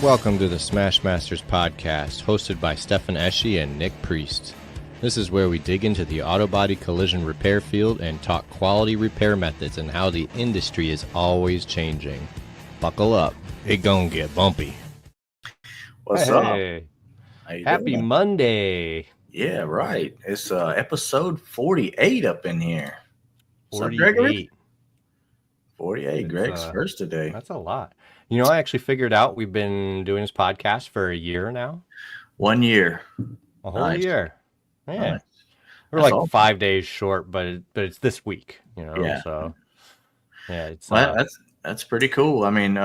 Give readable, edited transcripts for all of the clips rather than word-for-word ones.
Welcome to the Smash Masters podcast, hosted by Stefan Eschi and Nick Priest. This is where we dig into the auto body collision repair field and talk quality repair methods and how the industry is always changing. Buckle up, it gonna get bumpy. What's up? How you Happy doing? Monday. Yeah, right. It's episode 48 up in here. 48. 48. Greg's first today. That's a lot. You know, I actually figured out we've been doing this podcast for a year now. 1 year. A whole year. Man. Nice. We're That's like awesome. 5 days short, but it's this week, you know. Yeah. So yeah, it's that's pretty cool. I mean,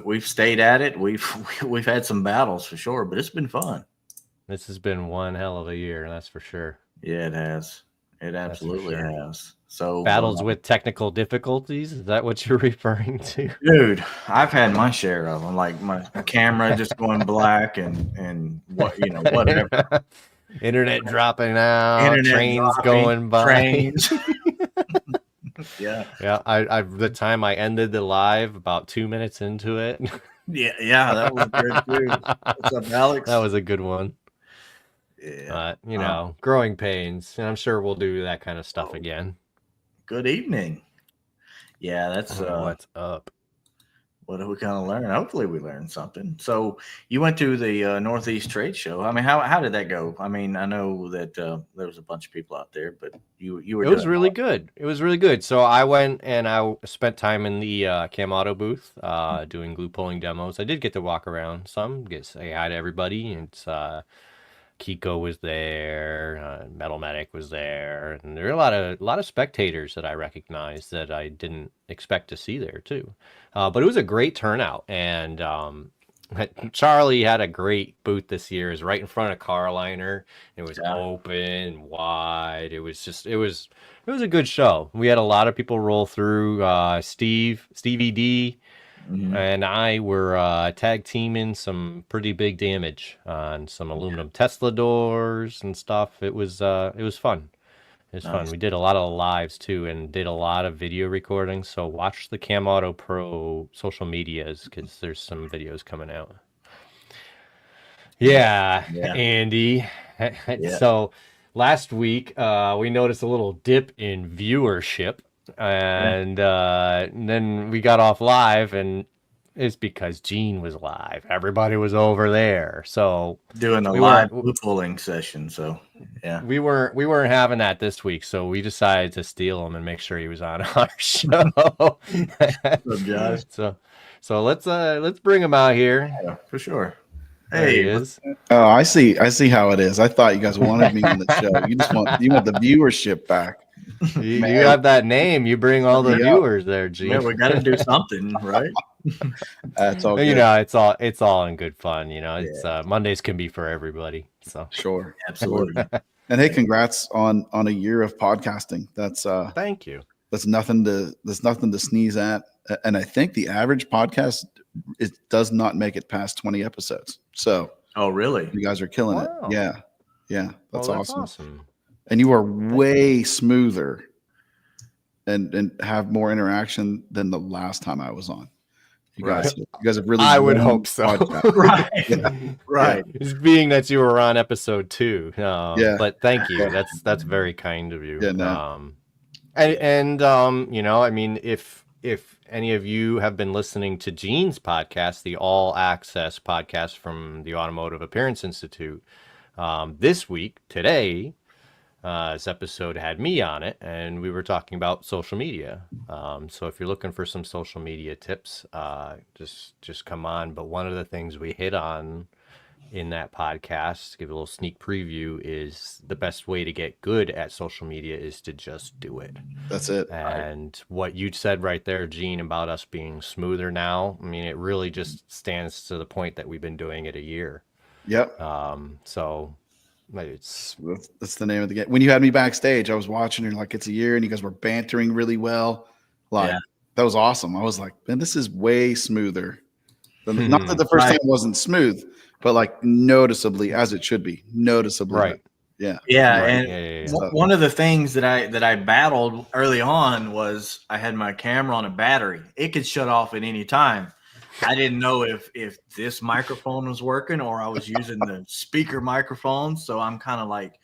we've stayed at it. We've had some battles for sure, but it's been fun. This has been one hell of a year, that's for sure. Yeah, it has. It absolutely has. So battles with technical difficulties, is that what you're referring to? Dude, I've had my share of them, like my camera just going black and what, you know, whatever. Internet dropping out, trains going by. Trains. Yeah. I the time I ended the live, about 2 minutes into it. Yeah, that was good too. What's up, Alex? That was a good one. Yeah. You know, growing pains, and I'm sure we'll do that kind of stuff again. Good evening. Yeah, that's what's up. What are we gonna learn? Hopefully we learned something. So you went to the Northeast Trade Show. I mean, how did that go? I mean, I know that there was a bunch of people out there, but you were. It was really good. It was really good. So I went and I spent time in the Cam Auto booth doing glue pulling demos. I did get to walk around some, say hi to everybody. It's Kiko was there, Metal Medic was there, and there were a lot of spectators that I recognized that I didn't expect to see there too. But it was a great turnout, and Charlie had a great booth this year. It was right in front of Carliner. It was open, wide. It was a good show. We had a lot of people roll through. Stevie D. Mm-hmm. And I were tag teaming some pretty big damage on some aluminum Tesla doors and stuff. It was fun. It was nice. Fun. We did a lot of lives too, and did a lot of video recordings. So watch the Cam Auto Pro social medias because there's some videos coming out. Yeah. Andy. Yeah. So last week we noticed a little dip in viewership. And then we got off live, and it's because Gene was live. Everybody was over there, so doing a live pulling session. So yeah, we weren't having that this week, so we decided to steal him and make sure he was on our show. So let's bring him out here. Yeah, for sure. There he is. Oh, I see how it is. I thought you guys wanted me on the show. You want the viewership back. You have that name. You bring all the viewers there, Gene. Yeah, we got to do something, right? That's all good. You know, it's all in good fun. You know, it's Mondays can be for everybody. So sure, absolutely. And hey, congrats on a year of podcasting. That's thank you. That's nothing to sneeze at. And I think the average podcast does not make it past 20 episodes. So, oh really? You guys are killing it. Yeah, that's awesome. And you are way smoother and have more interaction than the last time I was on. You guys have really. I would hope so. Right. Right. It's being that you were on episode 2. But thank you. That's very kind of you. Yeah, no. And you know, I mean, if any of you have been listening to Gene's podcast, the All Access podcast from the Automotive Appearance Institute, this week, today, this episode had me on it, and we were talking about social media. So if you're looking for some social media tips, just come on. But one of the things we hit on in that podcast, to give a little sneak preview, is the best way to get good at social media is to just do it. That's it. And what you said right there, Gene, about us being smoother now, I mean, it really just stands to the point that we've been doing it a year. Yep. So that's the name of the game. When you had me backstage, I was watching, and you're like, it's a year, and you guys were bantering really well. That was awesome. I was like, man, this is way smoother. Not that the first time wasn't smooth, but like noticeably, as it should be, noticeably. Right. Yeah. Yeah. And one of the things that I battled early on was I had my camera on a battery. It could shut off at any time. I didn't know if this microphone was working or I was using the speaker microphone. So I'm kind of like,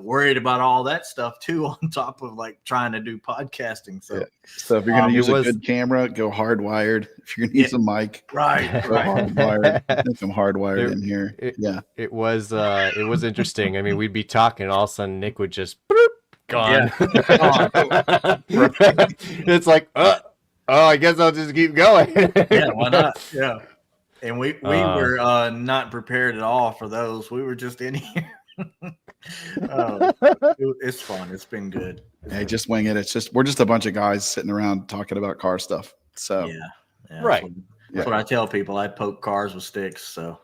worried about all that stuff too, on top of like trying to do podcasting. So, so if you're going to use it a was- good camera, go hardwired. If you're going to use a mic, right. go hardwired. I think I'm hardwired in here. It was interesting. I mean, we'd be talking, all of a sudden Nick would just boop, gone. It's like, I guess I'll just keep going. Yeah, why not? Yeah. And we were not prepared at all for those. We were just in here. It's fun. It's been good. Hey, just wing it. We're just a bunch of guys sitting around talking about car stuff. So yeah, right. That's what I tell people. I poke cars with sticks, so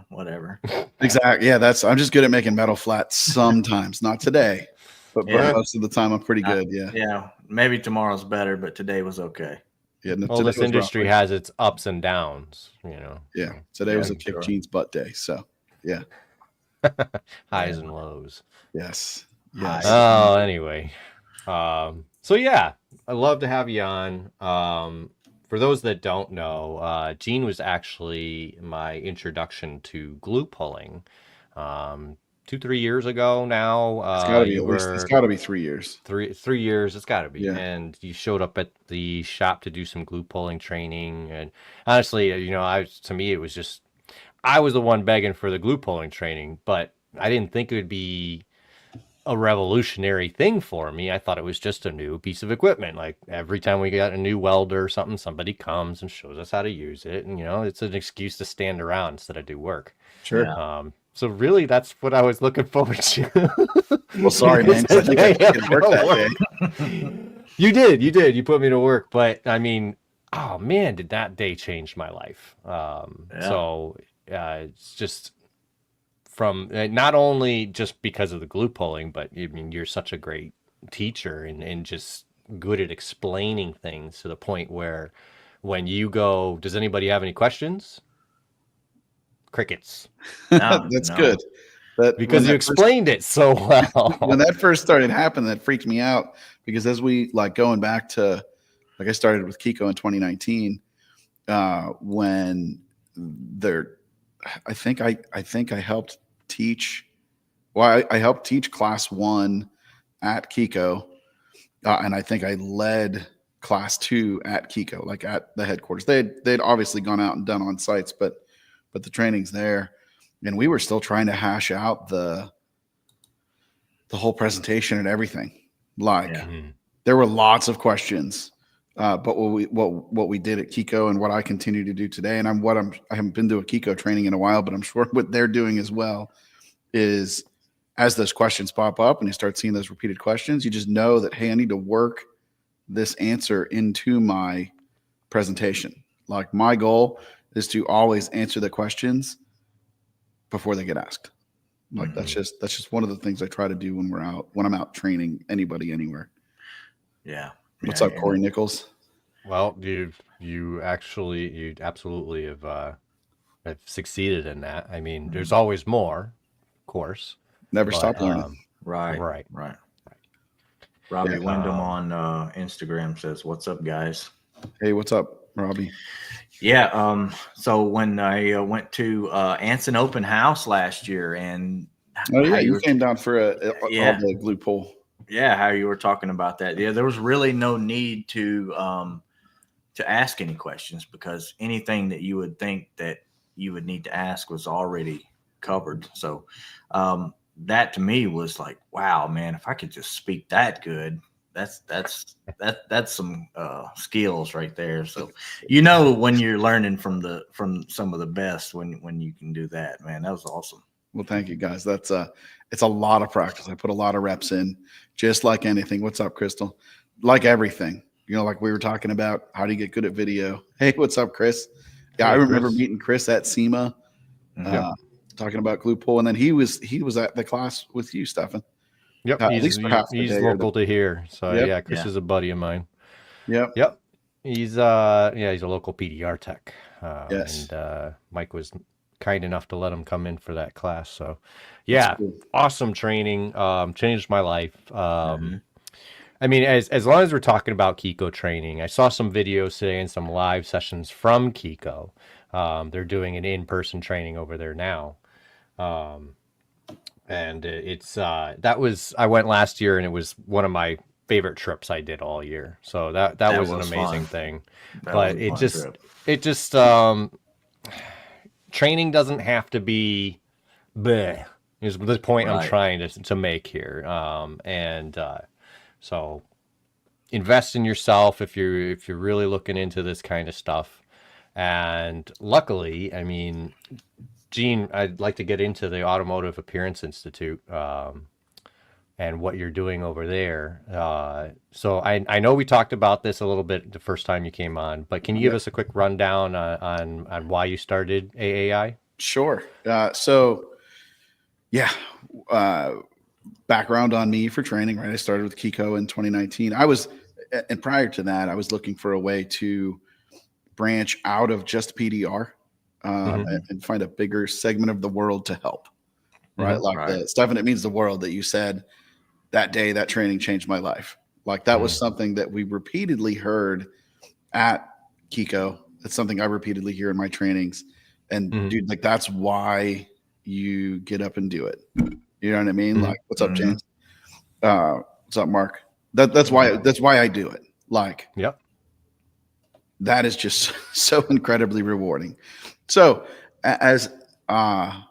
whatever. Exactly. Yeah, I'm just good at making metal flat sometimes. Not today, but most of the time I'm pretty good. Yeah. Yeah. Maybe tomorrow's better, but today was okay. Yeah. No, well, this industry has its ups and downs, Yeah. Today was a kick jeans butt day. So yeah. Highs and lows. Yes. Oh, anyway. So yeah, I'd love to have you on. For those that don't know, Gene was actually my introduction to glue pulling. 2-3 years ago now. It's gotta be it's gotta be 3 years. 3 years, it's gotta be. Yeah. And you showed up at the shop to do some glue pulling training. And honestly, to me, it was just, I was the one begging for the glue pulling training, but I didn't think it would be a revolutionary thing for me. I thought it was just a new piece of equipment. Like every time we got a new welder or something, somebody comes and shows us how to use it. And, it's an excuse to stand around instead of do work. Sure. So really, that's what I was looking forward to. Well, sorry, man. I think I did work that day. You did. You put me to work. But I mean, oh man, did that day change my life. So it's just from not only just because of the glue pulling, but I mean, you're such a great teacher and just good at explaining things to the point where when you go, does anybody have any questions? Crickets. That's good. Because you explained it so well. When that first started happening, that freaked me out because as we going back to, I started with Kiko in 2019, when I think I helped teach. Well, I helped teach class 1 at Kiko, and I think I led class 2 at Kiko, like at the headquarters. They'd obviously gone out and done on sites, but the training's there, and we were still trying to hash out the whole presentation and everything. There were lots of questions, but what we did at Kiko and what I continue to do today, and I haven't been to a Kiko training in a while, but I'm sure what they're doing as well is as those questions pop up and you start seeing those repeated questions, you just know that, hey, I need to work this answer into my presentation. Like my goal is to always answer the questions before they get asked. Like that's just one of the things I try to do when I'm out training anybody anywhere. Yeah. What's up, Corey Nichols? Well, you absolutely have succeeded in that. I mean, there's always more, of course. Never stop learning. Right. Robbie Wyndham on Instagram says, "What's up, guys?" Hey, what's up, Robbie? Yeah. So when I went to Anson Open House last year, and you came down for all the glue pull. Yeah, how you were talking about that. Yeah, there was really no need to ask any questions because anything that you would think that you would need to ask was already covered. So that to me was like, wow, man, if I could just speak that good, that's some skills right there. So when you're learning from some of the best when you can do that, man, that was awesome. Well, thank you guys. That's it's a lot of practice. I put a lot of reps in, just like anything. What's up, Crystal? Like everything, like we were talking about, how do you get good at video? Hey, what's up, Chris? Yeah, I remember meeting Chris at SEMA, talking about glue pull, and then he was at the class with you, Stefan. Yep, he's local to here, so yeah, Chris is a buddy of mine. Yep. He's he's a local PDR tech. Yes, and Mike was kind enough to let him come in for that class. So, cool. Awesome training. Changed my life. I mean, as long as we're talking about Kiko training, I saw some videos today and some live sessions from Kiko. They're doing an in-person training over there now. Um, and it's that was I went last year and it was one of my favorite trips I did all year. So that was an was amazing fun. thing. That was But a fun trip. it just training doesn't have to be bleh, is the point I'm Right. trying to make here. So invest in yourself if you're really looking into this kind of stuff. And luckily, I mean, Gene, I'd like to get into the Automotive Appearance Institute and what you're doing over there. So I know we talked about this a little bit the first time you came on, but can you give us a quick rundown on why you started AAI? Sure. So, yeah, background on me for training, right? I started with Kiko in 2019. And prior to that, I was looking for a way to branch out of just PDR and find a bigger segment of the world to help, right? Like the stuff, and it means the world that you said that day, that training changed my life. Like that was something that we repeatedly heard at Kiko. That's something I repeatedly hear in my trainings. And dude, like that's why you get up and do it. You know what I mean? Like, what's up, James? What's up, Mark? That's why I do it. Like, Yep. that is just so incredibly rewarding. So as I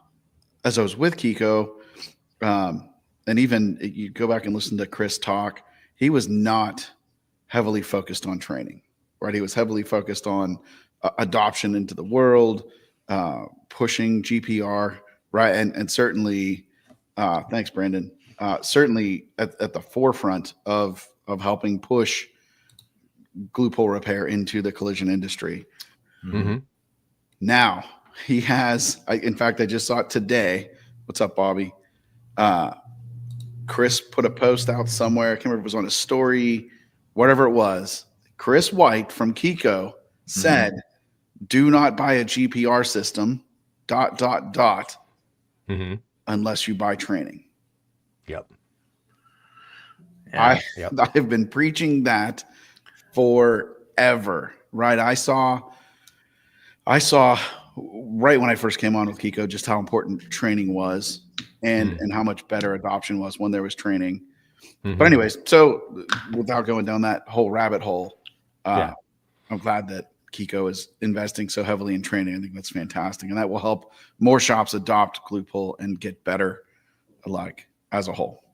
was with Kiko, and even you go back and listen to Chris talk, he was not heavily focused on training, right? He was heavily focused on adoption into the world, pushing GPR, right? And certainly, thanks, Brandon. Certainly at the forefront of helping push glue pull repair into the collision industry. Now he has, in fact, I just saw it today. What's up, Bobby? Chris put a post out somewhere. I can't remember if it was on his story, whatever it was. Chris White from Kiko said, do not buy a GPR system, ... unless you buy training. Yep. I have been preaching that forever, right? I saw right when I first came on with Kiko just how important training was and how much better adoption was when there was training. But anyways, so without going down that whole rabbit hole, I'm glad that Kiko is investing so heavily in training. I think that's fantastic, and that will help more shops adopt glue pull and get better, like as a whole.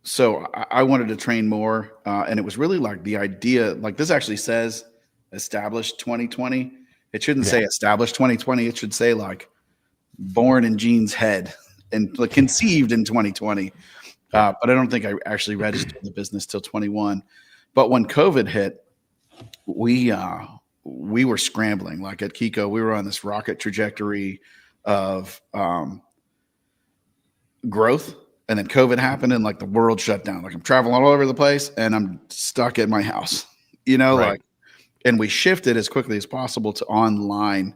So I wanted to train more, and it was really like the idea. Like this actually says established 2020. It shouldn't say established 2020. It should say like born in Gene's head and like conceived in 2020. But I don't think I actually registered the business till 21. But when COVID hit, we were scrambling. Like at Kiko, we were on this rocket trajectory of growth, and then COVID happened, and like the world shut down. Like I'm traveling all over the place, and I'm stuck at my house. You know, like, and we shifted as quickly as possible to online.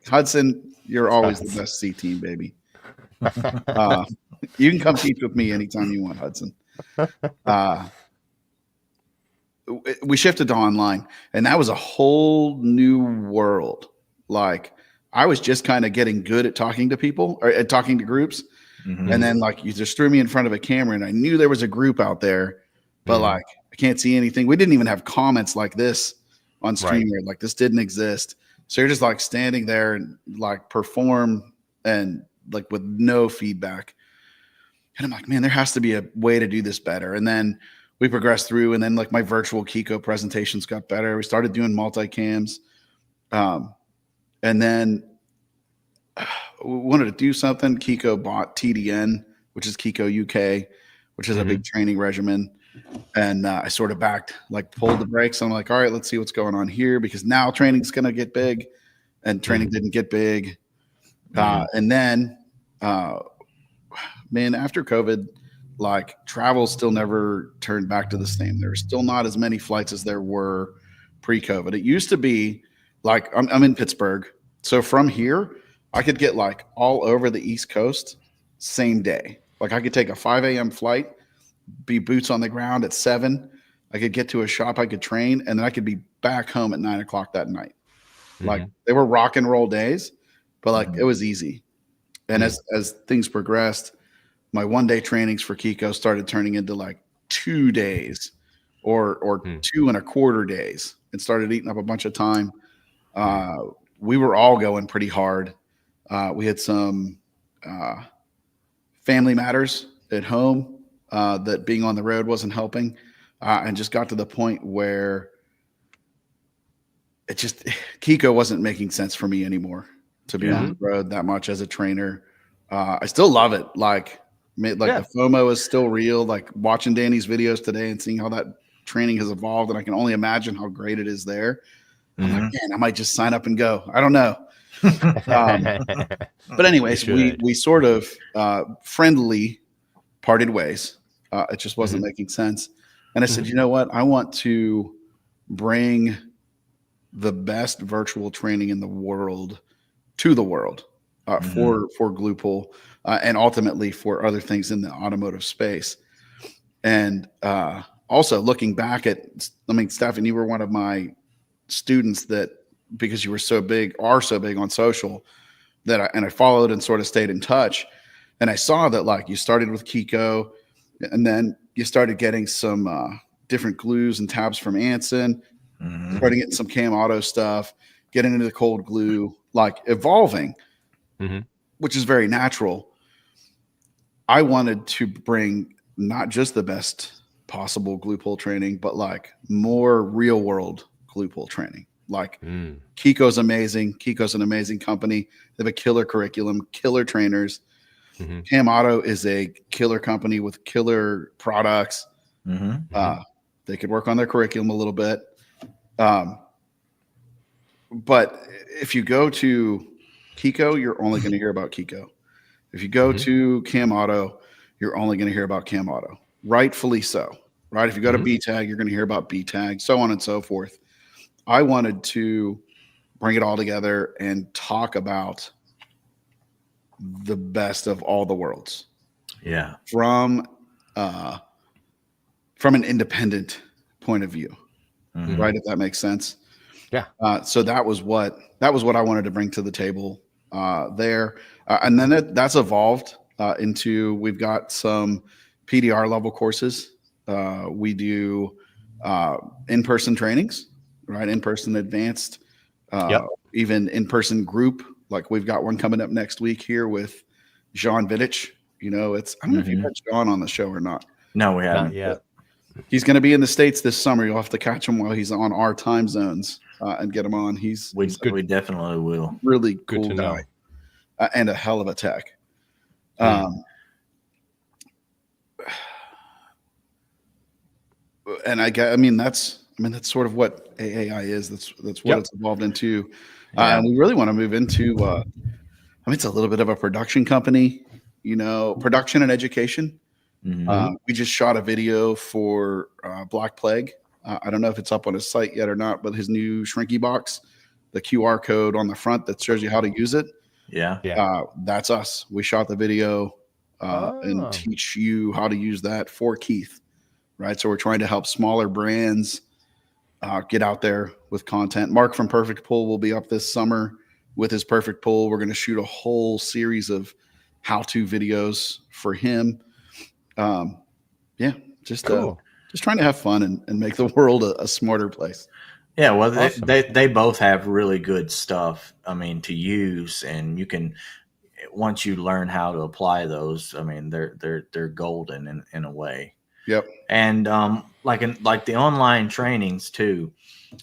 Hudson, you're always the best C team, baby. You can come teach with me anytime you want, Hudson. We shifted to online, and that was a whole new world. Like I was just kind of getting good at talking to people or at talking to groups. And then like you just threw me in front of a camera, and I knew there was a group out there, but like I can't see anything. We didn't even have comments like this on StreamYard. Like this didn't exist. So you're just like standing there and like perform and like with no feedback. And I'm like, man, there has to be a way to do this better. And then we progressed through, and then like my virtual Kiko presentations got better. We started doing multicams. And then we wanted to do something. Kiko bought TDN, which is Kiko UK, which is a big training regimen. And I sort of pulled the brakes. I'm like, all right, let's see what's going on here, because now training's going to get big, and training didn't get big. And then, man, after COVID, like travel still never turned back to the same. There's still not as many flights as there were pre-COVID. It used to be like, I'm in Pittsburgh. So from here, I could get like all over the East Coast same day. Like I could take a 5 a.m. flight, be boots on the ground at 7. I could get to a shop, I could train, and then I could be back home at 9 o'clock that night. Like they were rock and roll days, but like it was easy. And as things progressed, my 1-day trainings for Kiko started turning into like 2 days or 2.25 days, and started eating up a bunch of time. We were all going pretty hard. We had some family matters at home that being on the road wasn't helping, and just got to the point where Kiko wasn't making sense for me anymore to be on the road that much as a trainer. I still love it. Like the FOMO is still real. Like watching Danny's videos today and seeing how that training has evolved, and I can only imagine how great it is there. I'm like, man, I might just sign up and go. I don't know. But anyways, we sort of friendly parted ways. It just wasn't making sense. And I said, you know what? I want to bring the best virtual training in the world to the world for glue pull and ultimately for other things in the automotive space. And also looking back at, I mean, Stefan, you were one of my students that, because you were are so big on social, that I followed and sort of stayed in touch. And I saw that like you started with Kiko, and then you started getting some different glues and tabs from Anson, starting getting some Cam Auto stuff, getting into the cold glue, like evolving, which is very natural. I wanted to bring not just the best possible glue pull training, but like more real world glue pull training. Like Kiko's amazing. Kiko's an amazing company. They have a killer curriculum, killer trainers. Cam Auto is a killer company with killer products. They could work on their curriculum a little bit. But if you go to Kiko, you're only going to hear about Kiko. If you go to Cam Auto, you're only going to hear about Cam Auto. Rightfully so, right? If you go to B-Tag, you're going to hear about B-Tag, so on and so forth. I wanted to bring it all together and talk about the best of all the worlds. Yeah. From an independent point of view, right? If that makes sense. Yeah. So that was what I wanted to bring to the table there. And then that's evolved into, we've got some PDR level courses. We do in-person trainings, right? In-person advanced, even in-person group. Like we've got one coming up next week here with Jean Vidic. You know, I don't know if you've had John on the show or not. No, we haven't. Yeah. He's going to be in the States this summer. You'll have to catch him while he's on our time zones and get him on. We definitely will. Really cool guy and a hell of a tech. And I mean, that's sort of what AAI is. That's what it's evolved into. And we really want to move into, it's a little bit of a production company, you know, production and education. We just shot a video for Black Plague. I don't know if it's up on his site yet or not, but his new Shrinky box, the QR code on the front that shows you how to use it. That's us. We shot the video and teach you how to use that for Keith. Right. So we're trying to help smaller brands get out there with content. Mark from Perfect Pull will be up this summer with his Perfect Pull. We're going to shoot a whole series of how-to videos for him. Just trying to have fun and make the world a smarter place. Yeah, well, awesome. they both have really good stuff, I mean, to use, and you can, once you learn how to apply those, I mean, they're golden in a way. Yep. And like the online trainings too,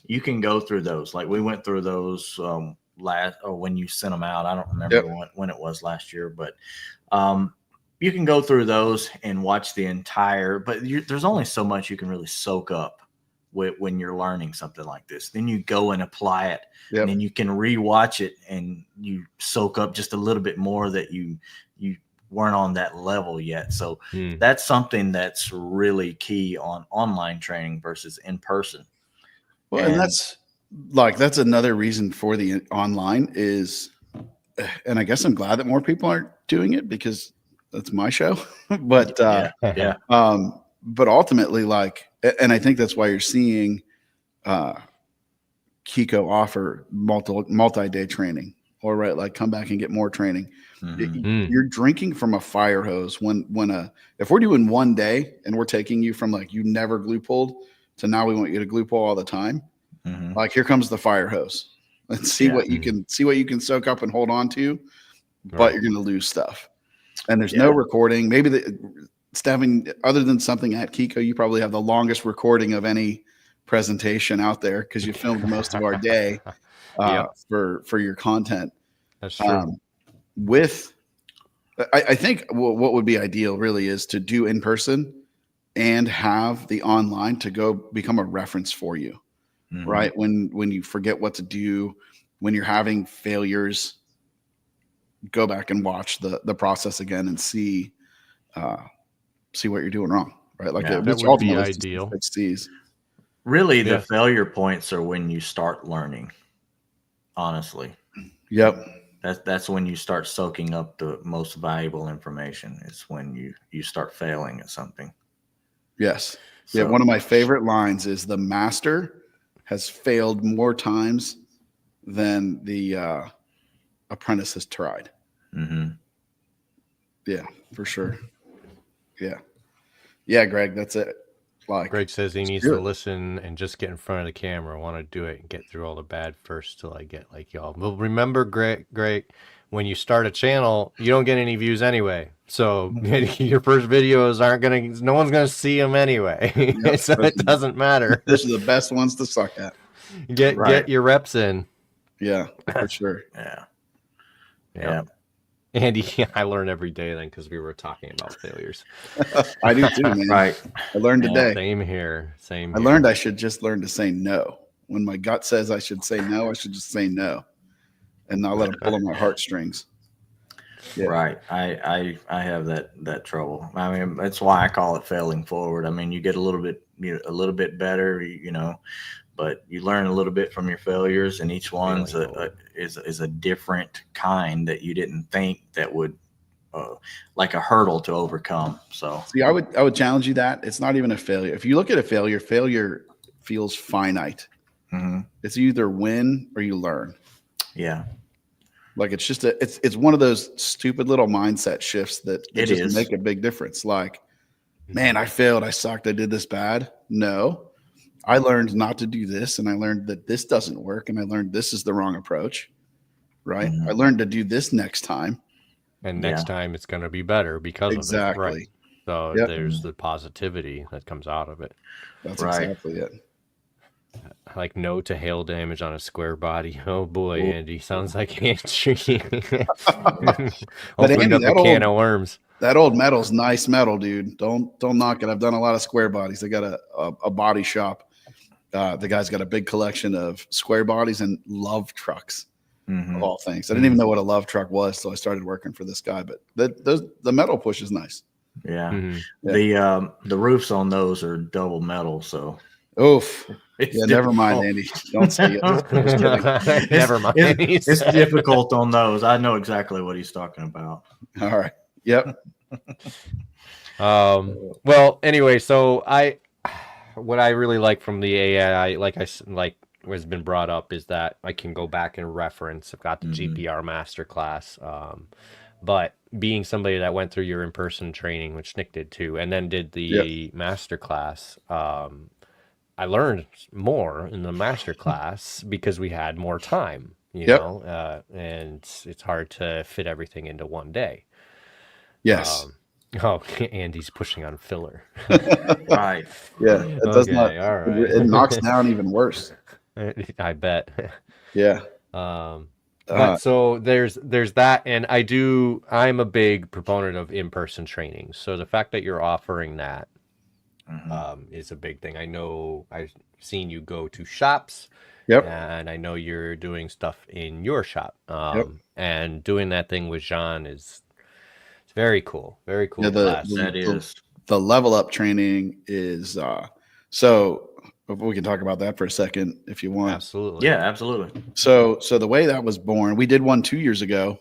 you can go through those. Like we went through those when you sent them out. I don't remember when it was last year, but you can go through those and watch the entire. But there's only so much you can really soak up when you're learning something like this. Then you go and apply it, and then you can rewatch it and you soak up just a little bit more that you weren't on that level yet. So that's something that's really key on online training versus in person. Well, and that's another reason for the online is, and I guess I'm glad that more people aren't doing it, because that's my show. But Yeah. but ultimately, like, and I think that's why you're seeing Kiko offer multi-day training, or right, like come back and get more training. You're drinking from a fire hose if we're doing 1 day and we're taking you from like you never glue pulled to now we want you to glue pull all the time. Like here comes the fire hose. Let's see what you can soak up and hold on to, but you're going to lose stuff. And there's no recording. Maybe Stephen, other than something at Kiko, you probably have the longest recording of any presentation out there because you filmed most of our day for your content. That's true. I think what would be ideal really is to do in person and have the online to go become a reference for you, right? When you forget what to do, when you're having failures, go back and watch the process again and see what you're doing wrong, right? Like that would be ideal. Really, the failure points are when you start learning. Honestly, yep. That's when you start soaking up the most valuable information. It's when you start failing at something. Yes. So, yeah. One of my favorite lines is the master has failed more times than the apprentice has tried. Yeah, for sure. Yeah. Yeah, Greg, that's it. Like Greg says he needs to listen and just get in front of the camera. Want to do it and get through all the bad first till I get like y'all. Well, remember, Greg, when you start a channel, you don't get any views anyway. So your first videos no one's gonna see them anyway. Yep, so it doesn't matter. Those are the best ones to suck at. Get your reps in. Yeah, for sure. Yeah. Andy, I learn every day then because we were talking about failures. I do too, man. Right. I learned today. Same here. I learned I should just learn to say no. When my gut says I should say no, I should just say no and not let it pull on my heartstrings. Yeah. Right. I have that trouble. I mean, that's why I call it failing forward. I mean, you get a little bit better, but you learn a little bit from your failures, and each one's is a different kind that you didn't think that would like a hurdle to overcome. So see, I would challenge you that it's not even a failure. If you look at a failure feels finite. It's either win or you learn. Yeah. Like it's just it's one of those stupid little mindset shifts that just make a big difference. Like, man, I failed. I sucked. I did this bad. No. I learned not to do this, and I learned that this doesn't work, and I learned this is the wrong approach, right? I learned to do this next time. And next time it's going to be better because of it. Right. So there's the positivity that comes out of it. That's exactly it. Like no to hail damage on a square body. Oh boy, Andy. Sounds like Andy. Opened up a can of worms. That old metal's nice metal, dude. Don't knock it. I've done a lot of square bodies. They got a body shop. The guy's got a big collection of square bodies and love trucks, of all things. I didn't even know what a love truck was, so I started working for this guy. But the metal push is nice. Yeah. The roofs on those are double metal, so. Oof. Yeah, never mind, Andy. Don't say it. Never mind. It's difficult on those. I know exactly what he's talking about. All right. Yep. Well, anyway, so what I really like from the AI, like has been brought up, is that I can go back and reference. I've got the GPR masterclass, but being somebody that went through your in-person training, which Nick did too, and then did the masterclass, I learned more in the masterclass because we had more time, you know, and it's hard to fit everything into one day. Yes. Andy's pushing on filler. Right. Yeah. It does not. All right. It knocks down even worse. I bet. Yeah. But so there's that, and I'm a big proponent of in-person training. So the fact that you're offering that is a big thing. I know I've seen you go to shops. Yep. And I know you're doing stuff in your shop. And doing that thing with Jean is very cool. Very cool. Yeah, the level up training is so we can talk about that for a second if you want. Absolutely. Yeah, absolutely. So the way that was born, we did one 2 years ago.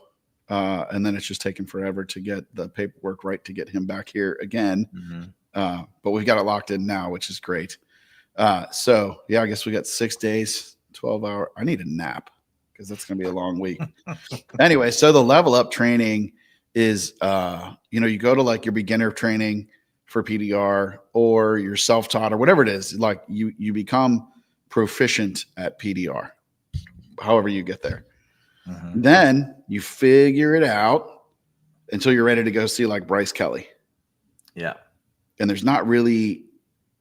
And then it's just taken forever to get the paperwork right to get him back here again. But we've got it locked in now, which is great. So yeah, I guess we got 6 days, 12 hour. I need a nap because that's going to be a long week. Anyway, so the level up training is, you go to like your beginner training for PDR or your self-taught or whatever it is. Like you become proficient at PDR, however you get there. Then you figure it out until you're ready to go see like Bryce Kelly. Yeah. And there's not really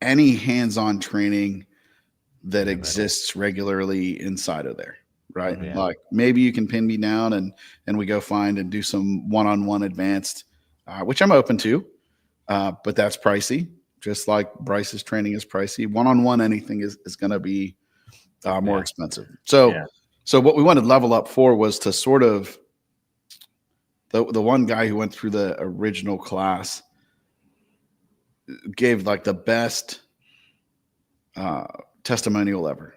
any hands-on training that exists regularly inside of there, right? Yeah. Like maybe you can pin me down and we go find and do some one-on-one advanced, which I'm open to, but that's pricey. Just like Bryce's training is pricey. One-on-one anything is going to be more expensive. So what we wanted level up for was to sort of the one guy who went through the original class gave like the best testimonial ever.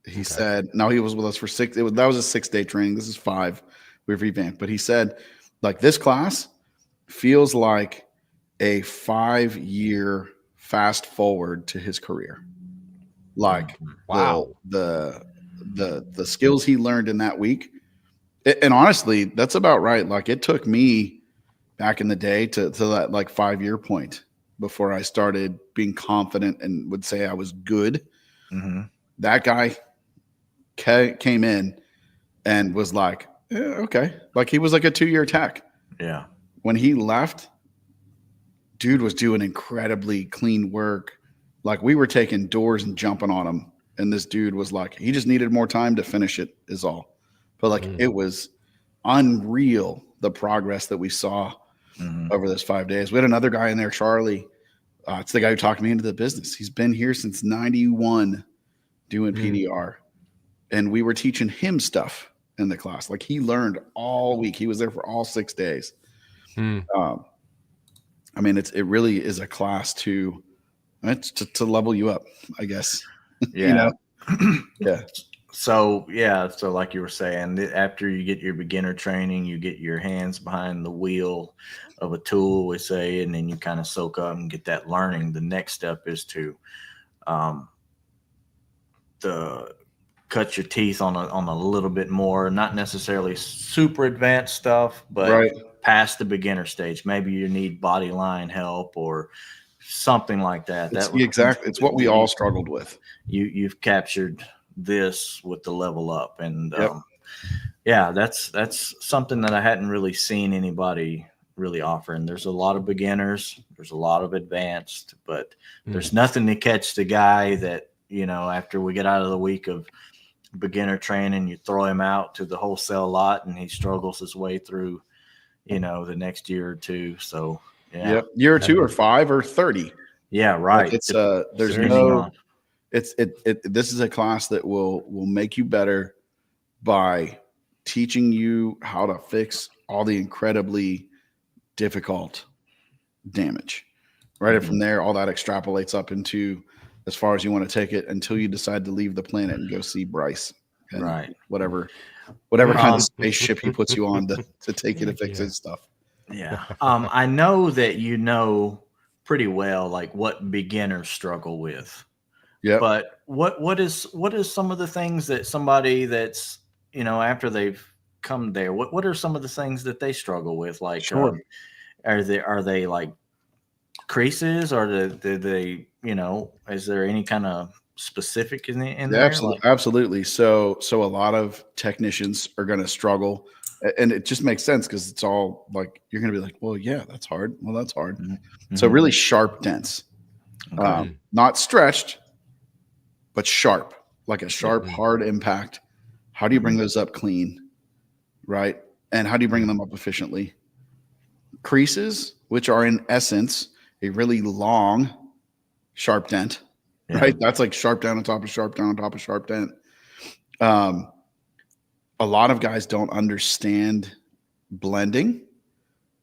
He said, now he was with us for 6. That was a 6-day training. This is 5. We've revamped, but he said like this class feels like a 5-year fast forward to his career. Like the skills he learned in that week. And honestly, that's about right. Like it took me back in the day to that like 5-year point before I started being confident and would say I was good. That guy came in and was like, okay. Like he was like a 2-year tech. Yeah. When he left, dude was doing incredibly clean work. Like we were taking doors and jumping on him. And this dude was like, he just needed more time to finish it is all. But like it was unreal, the progress that we saw over those 5 days. We had another guy in there, Charlie. It's the guy who talked me into the business. He's been here since 91 doing PDR. And we were teaching him stuff in the class. Like he learned all week. He was there for all 6 days. I mean, it really is a class to level you up, I guess. Yeah. Yeah. So like you were saying, after you get your beginner training, you get your hands behind the wheel of a tool, we say, and then you kind of soak up and get that learning. The next step is to cut your teeth on a little bit more, not necessarily super advanced stuff, but past the beginner stage. Maybe you need body line help or something like that. Exactly. It's what we all struggled with. You've captured this with the level up, and that's something that I hadn't really seen anybody really offer. And there's a lot of beginners, there's a lot of advanced, but there's nothing to catch the guy that, after we get out of the week of beginner training, you throw him out to the wholesale lot and he struggles his way through, the next year or two. So year or 2 or 5 or 30. Yeah, right. Like it's there's no this is a class that will make you better by teaching you how to fix all the incredibly difficult damage. Right. And from there, all that extrapolates up into as far as you want to take it until you decide to leave the planet and go see Bryce. And whatever kind of spaceship he puts you on to take you to fix his stuff. Yeah. I know that pretty well like what beginners struggle with. Yeah. But what is some of the things that somebody that's, after they've come there, what are some of the things that they struggle with? Like, are they like creases, or do they, is there any kind of specific in there? Absolutely. So a lot of technicians are going to struggle, and it just makes sense because it's all like, you're going to be like, well, yeah, that's hard. Well, that's hard. So really sharp dents, not stretched, but sharp, like a sharp, hard impact. How do you bring those up clean? Right. And how do you bring them up efficiently? Creases, which are in essence a really long, sharp dent, right? That's like sharp down on top of sharp down on top of sharp dent. A lot of guys don't understand blending,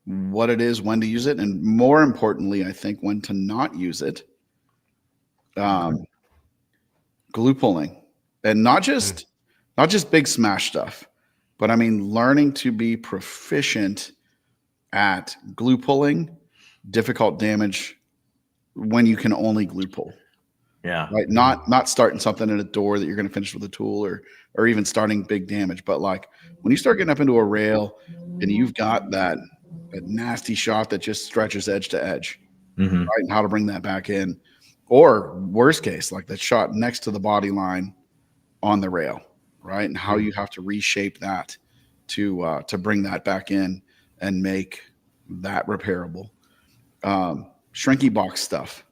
what it is, when to use it, and more importantly, I think when to not use it. Glue pulling, and not just big smash stuff, But I mean, learning to be proficient at glue pulling, difficult damage when you can only glue pull. Yeah. Right. Not starting something in a door that you're going to finish with a tool or even starting big damage. But like when you start getting up into a rail and you've got that nasty shot that just stretches edge to edge, Mm-hmm. right? And how to bring that back in. Or worst case, like that shot next to the body line on the rail, right? And how you have to reshape that to bring that back in and make that repairable. Shrinky box stuff.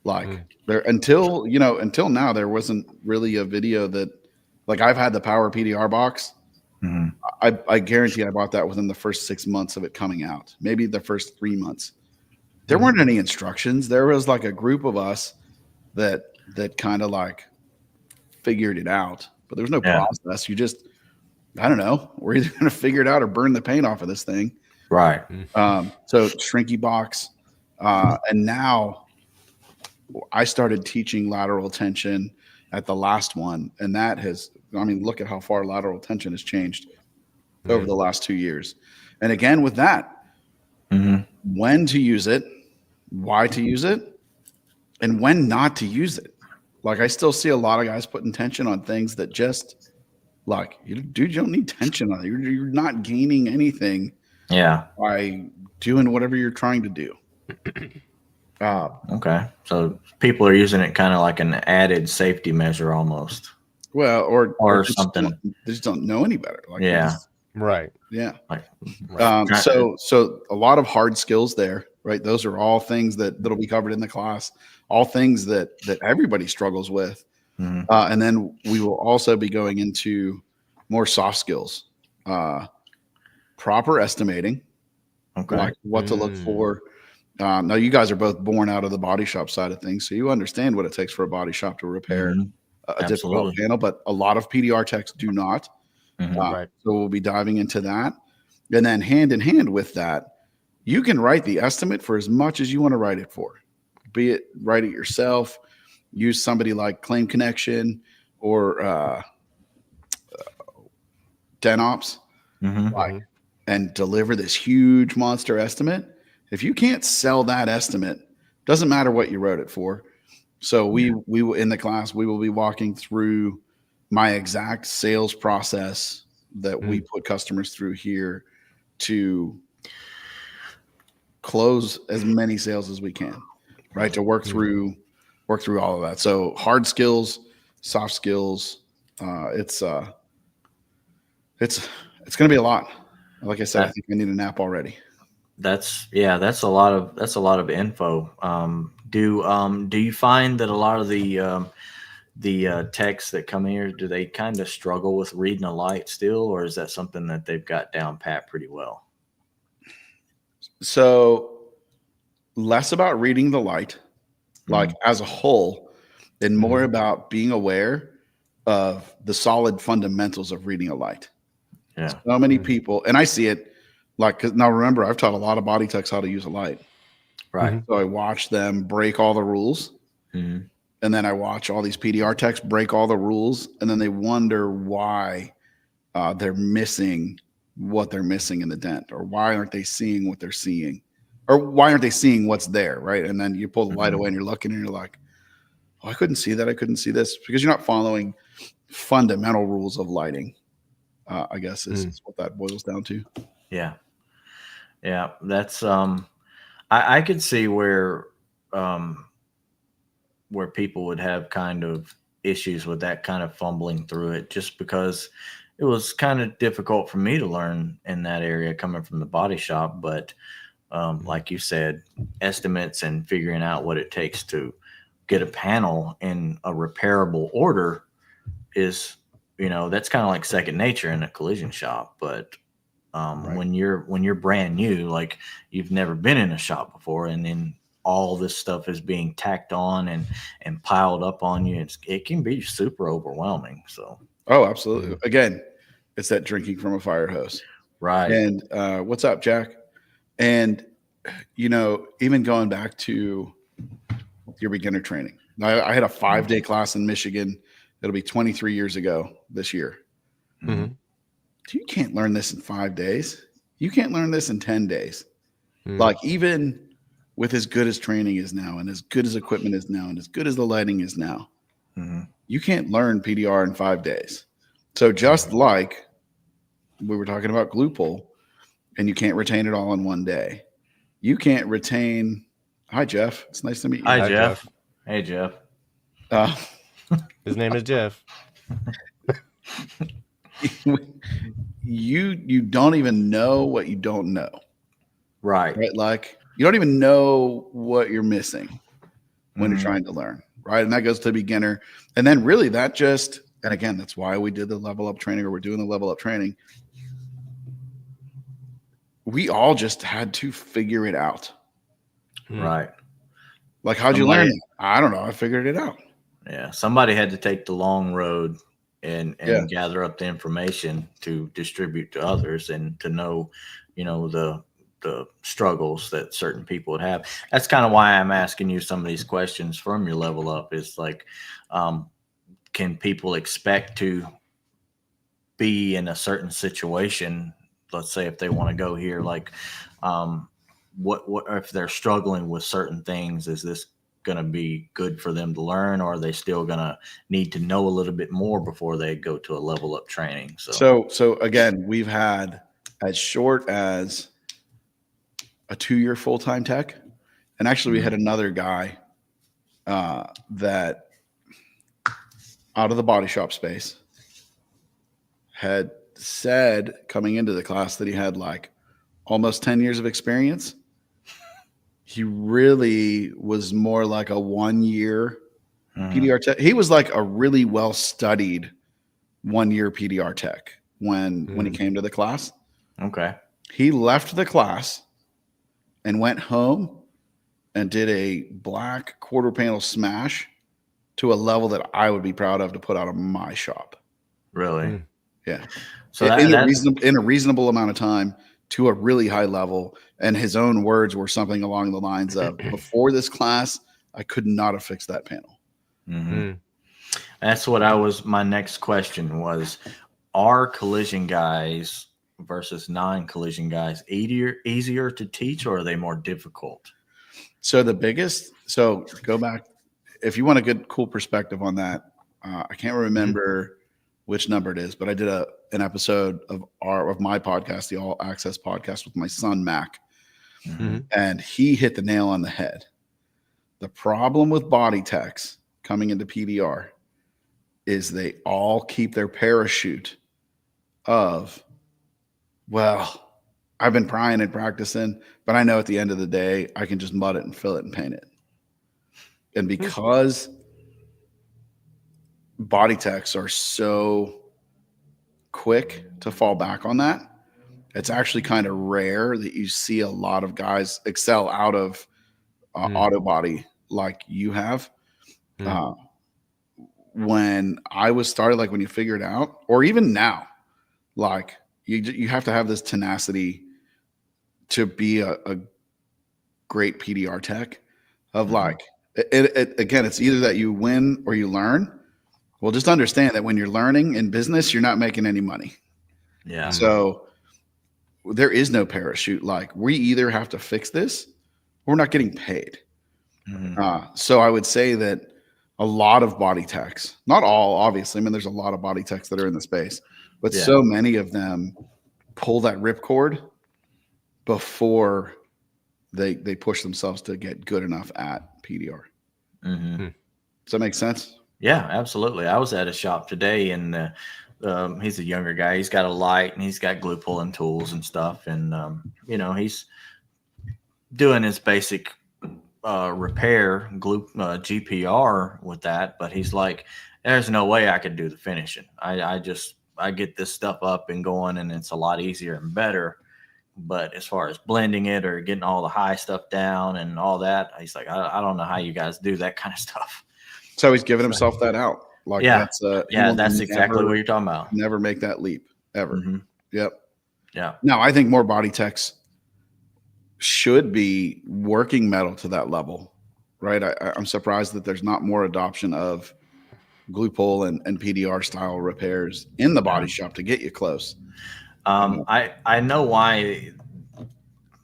Like there until now, there wasn't really a video that like I've had the Power PDR box. Mm-hmm. I guarantee I bought that within the first 6 months of it coming out, maybe the first 3 months. There weren't any instructions. There was like a group of us that kind of like figured it out, but there was no process. You just, I don't know, we're either going to figure it out or burn the paint off of this thing. Right. So shrinky box. And now I started teaching lateral tension at the last one. And that has, I mean, look at how far lateral tension has changed over the last 2 years. And again, with that, when to use it, why to use it, and when not to use it. Like I still see a lot of guys putting tension on things that just like, dude, you don't need tension on it. You're not gaining anything by doing whatever you're trying to do. Okay. So people are using it kind of like an added safety measure almost. Well, or something. They just don't know any better. Like right. Yeah. Right. So a lot of hard skills there, right? Those are all things that'll be covered in the class, all things that everybody struggles with. And then we will also be going into more soft skills, proper estimating, like what to look for. Now you guys are both born out of the body shop side of things, so you understand what it takes for a body shop to repair a difficult panel, but a lot of PDR techs do not. Right. So we'll be diving into that. And then hand in hand with that, you can write the estimate for as much as you want to write it for. Be it write it yourself, use somebody like Claim Connection or DenOps, and deliver this huge monster estimate. If you can't sell that estimate, doesn't matter what you wrote it for. So we will in the class, we will be walking through my exact sales process that we put customers through here to close as many sales as we can, right? To work through all of that. So hard skills, soft skills, it's going to be a lot. Like I said, I think I need a nap already. That's a lot of info. Do you find that a lot of the techs that come here, do they kind of struggle with reading a light still, or is that something that they've got down pat pretty well? So less about reading the light, like as a whole, and more about being aware of the solid fundamentals of reading a light. Yeah. So many people, and I see it like, 'cause now remember, I've taught a lot of body techs how to use a light. Right. So I watch them break all the rules. And then I watch all these PDR techs break all the rules, and then they wonder why they're missing what they're missing in the dent, or why aren't they seeing what they're seeing, or why aren't they seeing what's there, right? And then you pull the light away and you're looking and you're like, oh, I couldn't see that. I couldn't see this, because you're not following fundamental rules of lighting, I guess is what that boils down to. Yeah. Yeah. That's I could see where people would have kind of issues with that kind of fumbling through it, just because it was kind of difficult for me to learn in that area coming from the body shop. But like you said, estimates and figuring out what it takes to get a panel in a repairable order is, that's kind of like second nature in a collision shop. But when you're brand new, like you've never been in a shop before, and then all this stuff is being tacked on and piled up on you, it can be super overwhelming. So absolutely. Again, it's that drinking from a fire hose. Right. And what's up, Jack? And even going back to your beginner training, I had a 5-day class in Michigan. It'll be 23 years ago this year. you can't learn this in 5 days. You can't learn this in 10 days. Mm. Like, even with as good as training is now, and as good as equipment is now, and as good as the lighting is now, you can't learn PDR in 5 days. So just like we were talking about glue pull, and you can't retain it all in one day, you can't retain. Hi, Jeff. It's nice to meet you. Hi, Jeff. Hey, Jeff. His name is Jeff. You don't even know what you don't know. Right. Like, you don't even know what you're missing when you're trying to learn. Right. And that goes to the beginner. And then really and again, that's why we did the level up training, or we're doing the level up training. We all just had to figure it out. Right. Like, how'd you learn it? I don't know. I figured it out. Yeah. Somebody had to take the long road and gather up the information to distribute to others, and to know, the struggles that certain people would have. That's kind of why I'm asking you some of these questions from your level up, is like, can people expect to be in a certain situation? Let's say if they want to go here, like, what if they're struggling with certain things? Is this going to be good for them to learn, or are they still going to need to know a little bit more before they go to a level up training? So again, we've had as short as a 2-year full-time tech. And actually we had another guy that out of the body shop space had said coming into the class that he had like almost 10 years of experience. He really was more like a 1-year PDR tech. He was like a really well-studied 1-year PDR tech when he came to the class. Okay. He left the class and went home and did a black quarter panel smash to a level that I would be proud of to put out of my shop. Really? Yeah. So in a reasonable amount of time, to a really high level. And his own words were something along the lines of, before this class, I could not have fixed that panel. That's what my next question was, are collision guys versus non-collision guys easier to teach, or are they more difficult? So go back, if you want a good, cool perspective on that. I can't remember which number it is, but I did an episode of my podcast, the All Access podcast, with my son, Mac. And he hit the nail on the head. The problem with body techs coming into PDR is they all keep their parachute of, well, I've been prying and practicing, but I know at the end of the day, I can just mud it and fill it and paint it. And because body techs are so quick to fall back on that, it's actually kind of rare that you see a lot of guys excel out of auto body like you have. When I was started, like when you figure it out, or even now, like you have to have this tenacity to be a great PDR tech of like, again, it's either that you win or you learn. Well, just understand that when you're learning in business, you're not making any money. Yeah. So there is no parachute. Like, we either have to fix this or we're not getting paid. So I would say that a lot of body techs, not all, obviously, I mean, there's a lot of body techs that are in the space, but so many of them pull that ripcord before they push themselves to get good enough at PDR. Does that make sense? Yeah, absolutely. I was at a shop today, and he's a younger guy. He's got a light and he's got glue pulling tools and stuff. And, he's doing his basic repair glue GPR with that. But he's like, there's no way I could do the finishing. I get this stuff up and going, and it's a lot easier and better. But as far as blending it or getting all the high stuff down and all that, he's like, I don't know how you guys do that kind of stuff. So he's giving himself that out. Like, that's exactly what you're talking about. Never make that leap ever. Yep. Yeah. Now, I think more body techs should be working metal to that level, right? I'm surprised that there's not more adoption of glue pull and PDR style repairs in the body shop to get you close. I know why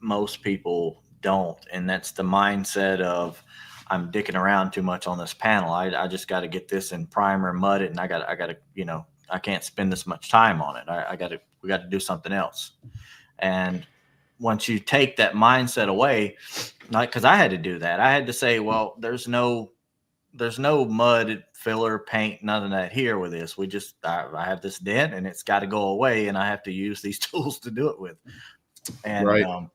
most people don't, and that's the mindset of I'm dicking around too much on this panel. I just got to get this in primer, mud it, and I got to I can't spend this much time on it. We got to do something else. And once you take that mindset away, like, because I had to do that, I had to say, well, there's no mud, filler, paint, none of that here with this. I have this dent and it's got to go away, and I have to use these tools to do it with. And, right.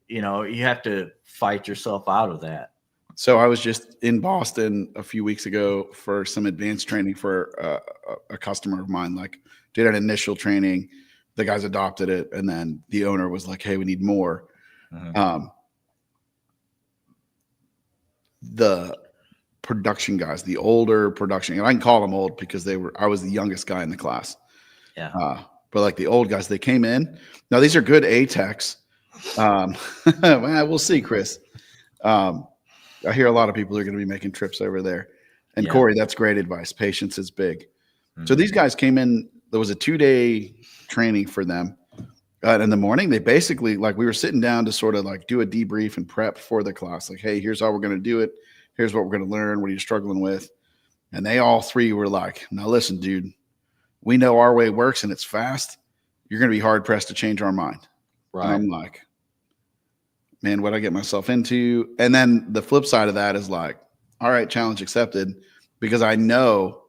You have to fight yourself out of that. So I was just in Boston a few weeks ago for some advanced training for a customer of mine, like did an initial training. The guys adopted it. And then the owner was like, hey, we need more. Mm-hmm. The production guys, the older production, and I can call them old because I was the youngest guy in the class. Yeah. But like the old guys, they came in. Now these are good A-techs. We'll see, Chris. I hear a lot of people are going to be making trips over there. And yeah. Corey, that's great advice. Patience is big. Mm-hmm. So these guys came in. There was a 2-day training for them. In the morning, they basically, like, we were sitting down to sort of like do a debrief and prep for the class. Like, hey, here's how we're going to do it. Here's what we're going to learn. What are you struggling with? And they all three were like, now listen, dude, we know our way works and it's fast. You're going to be hard pressed to change our mind. Right. And I'm like, man, what I get myself into. And then the flip side of that is like, all right, challenge accepted, because I know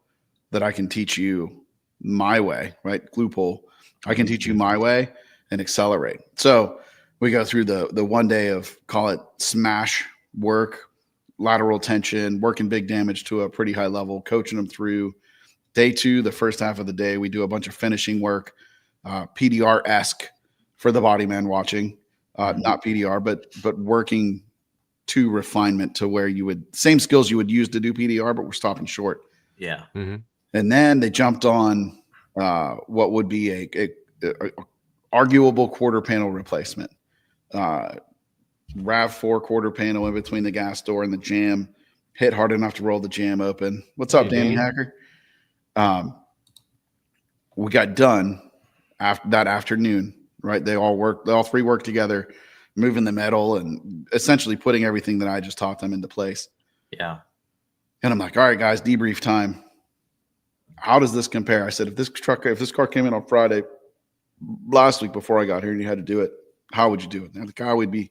that I can teach you my way, right? Glue pull. I can teach you my way and accelerate. So we go through the 1 day of, call it smash work, lateral tension, working big damage to a pretty high level, coaching them through. Day 2, the first half of the day, we do a bunch of finishing work, PDR-esque for the body man watching. Not PDR, but working to refinement to where you would, same skills you would use to do PDR, but we're stopping short. Yeah. Mm-hmm. And then they jumped on what would be a arguable quarter panel replacement. RAV4 quarter panel in between the gas door and the jam, hit hard enough to roll the jam open. What's up, Danny Hacker? We got done after that afternoon. Right. They all three worked together, moving the metal and essentially putting everything that I just taught them into place. Yeah. And I'm like, all right, guys, debrief time. How does this compare? I said, if this car came in on Friday last week before I got here and you had to do it, how would you do it? Now the car would be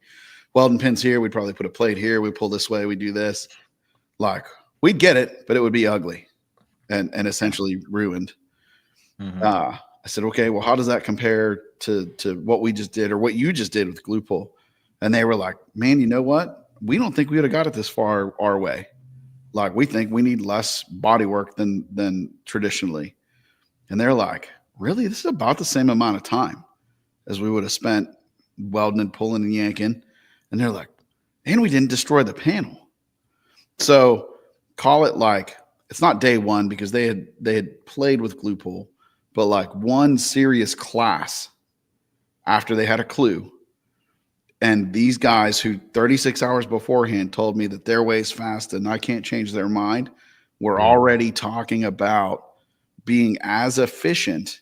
welding pins here. We'd probably put a plate here. We pull this way. We do this. Like, we'd get it, but it would be ugly and essentially ruined. Mm-hmm. I said, okay, well, how does that compare to what we just did or what you just did with glue pull? And they were like, man, you know what? We don't think we would have got it this far our way. Like, we think we need less body work than traditionally. And they're like, really? This is about the same amount of time as we would have spent welding and pulling and yanking. And they're like, and we didn't destroy the panel. So call it like, it's not day 1 because they had played with glue pull, but like one serious class after they had a clue. And these guys who 36 hours beforehand told me that their way's fast and I can't change their mind, were already talking about being as efficient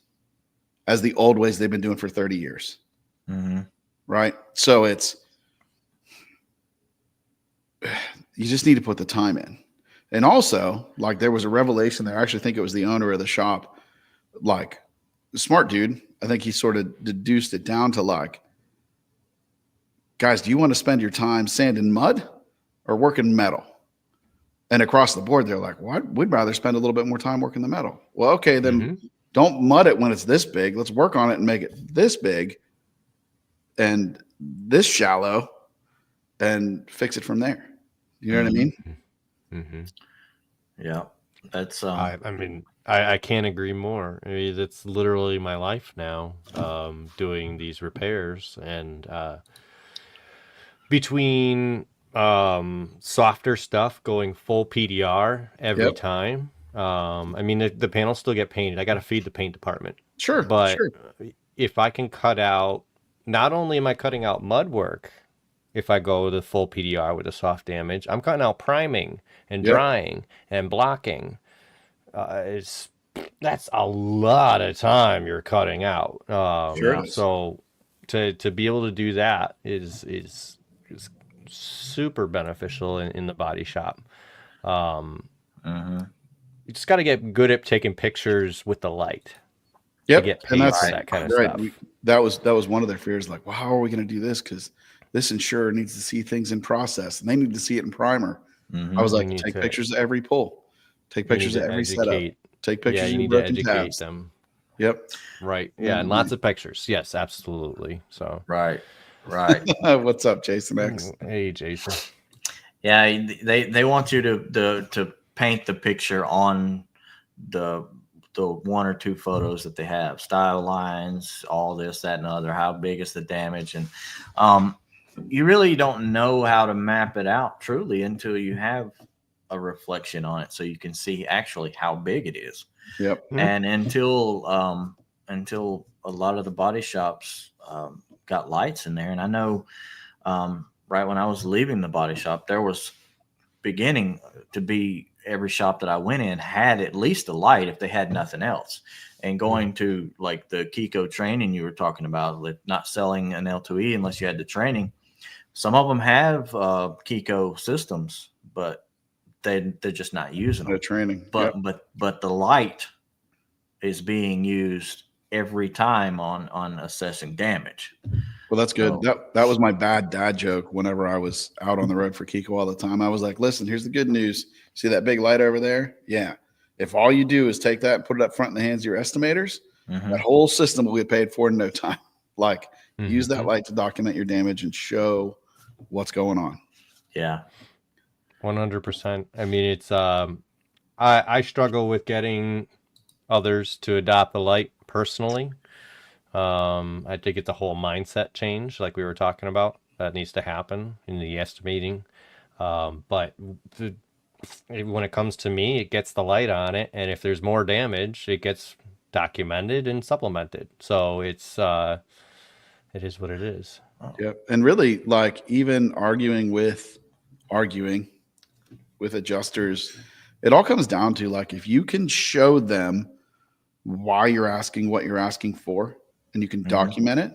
as the old ways they've been doing for 30 years. Mm-hmm. Right. So you just need to put the time in. And also, like, there was a revelation there. I actually think it was the owner of the shop. Like, smart dude. I think he sort of deduced it down to like, guys, do you want to spend your time sanding mud or working metal? And across the board, they're like, what? We'd rather spend a little bit more time working the metal. Well, okay, then don't mud it when it's this big. Let's work on it and make it this big and this shallow and fix it from there. You know what I mean? Mm-hmm. Yeah. That's, I mean, I can't agree more. I mean, that's literally my life now, doing these repairs and between softer stuff going full PDR every time. I mean, the panels still get painted. I got to feed the paint department. Sure. But if I can cut out, not only am I cutting out mud work, if I go the full PDR with a soft damage, I'm cutting out priming and drying and blocking. that's a lot of time you're cutting out. Sure Yeah. is. So to be able to do that is super beneficial in the body shop. Mm-hmm. You just got to get good at taking pictures with the light to Yep, get and paid for that's that kind of right. stuff. That was one of their fears. Like, well, how are we going to do this? Because this insurer needs to see things in process, and they need to see it in primer. I was Mm-hmm. like, take pictures of every pull, take You need pictures of to every setup, educate. take Yeah, pictures of you your need to broken educate tabs. them. Yep. Right. And Yeah, I'm and lots of pictures. Yes, absolutely. So, Right. Right. what's up, Jason X? hey, Jason. Yeah, they want you to paint the picture on the one or two photos that they have, style lines, all this, that, and the other. How big is the damage? And you really don't know how to map it out truly until you have a reflection on it, so you can see actually how big it is. Yep. And until a lot of the body shops got lights in there, and I know right when I was leaving the body shop, there was beginning to be every shop that I went in had at least a light if they had nothing else. And going to like the Kiko training you were talking about, like not selling an L2E unless you had the training. Some of them have Kiko systems, but they're just not using them. No training. But Yep. but the light is being used every time on assessing damage. Well, that's good. So, That was my bad dad joke whenever I was out on the road for Kiko all the time. I was like, listen, here's the good news. See that big light over there? Yeah. If all you do is take that and put it up front in the hands of your estimators, mhm. that whole system will get paid for in no time. Like, use that Mhm. light to document your damage and show what's going on. Yeah. 100%. I mean, it's I struggle with getting others to adopt the light personally. I think it's a whole mindset change, like we were talking about, that needs to happen in the estimating. But when it comes to me, it gets the light on it, and if there's more damage, it gets documented and supplemented. So it is what it is. Yep. And really, like, even arguing with adjusters, it all comes down to, like, if you can show them why you're asking what you're asking for and you can document it,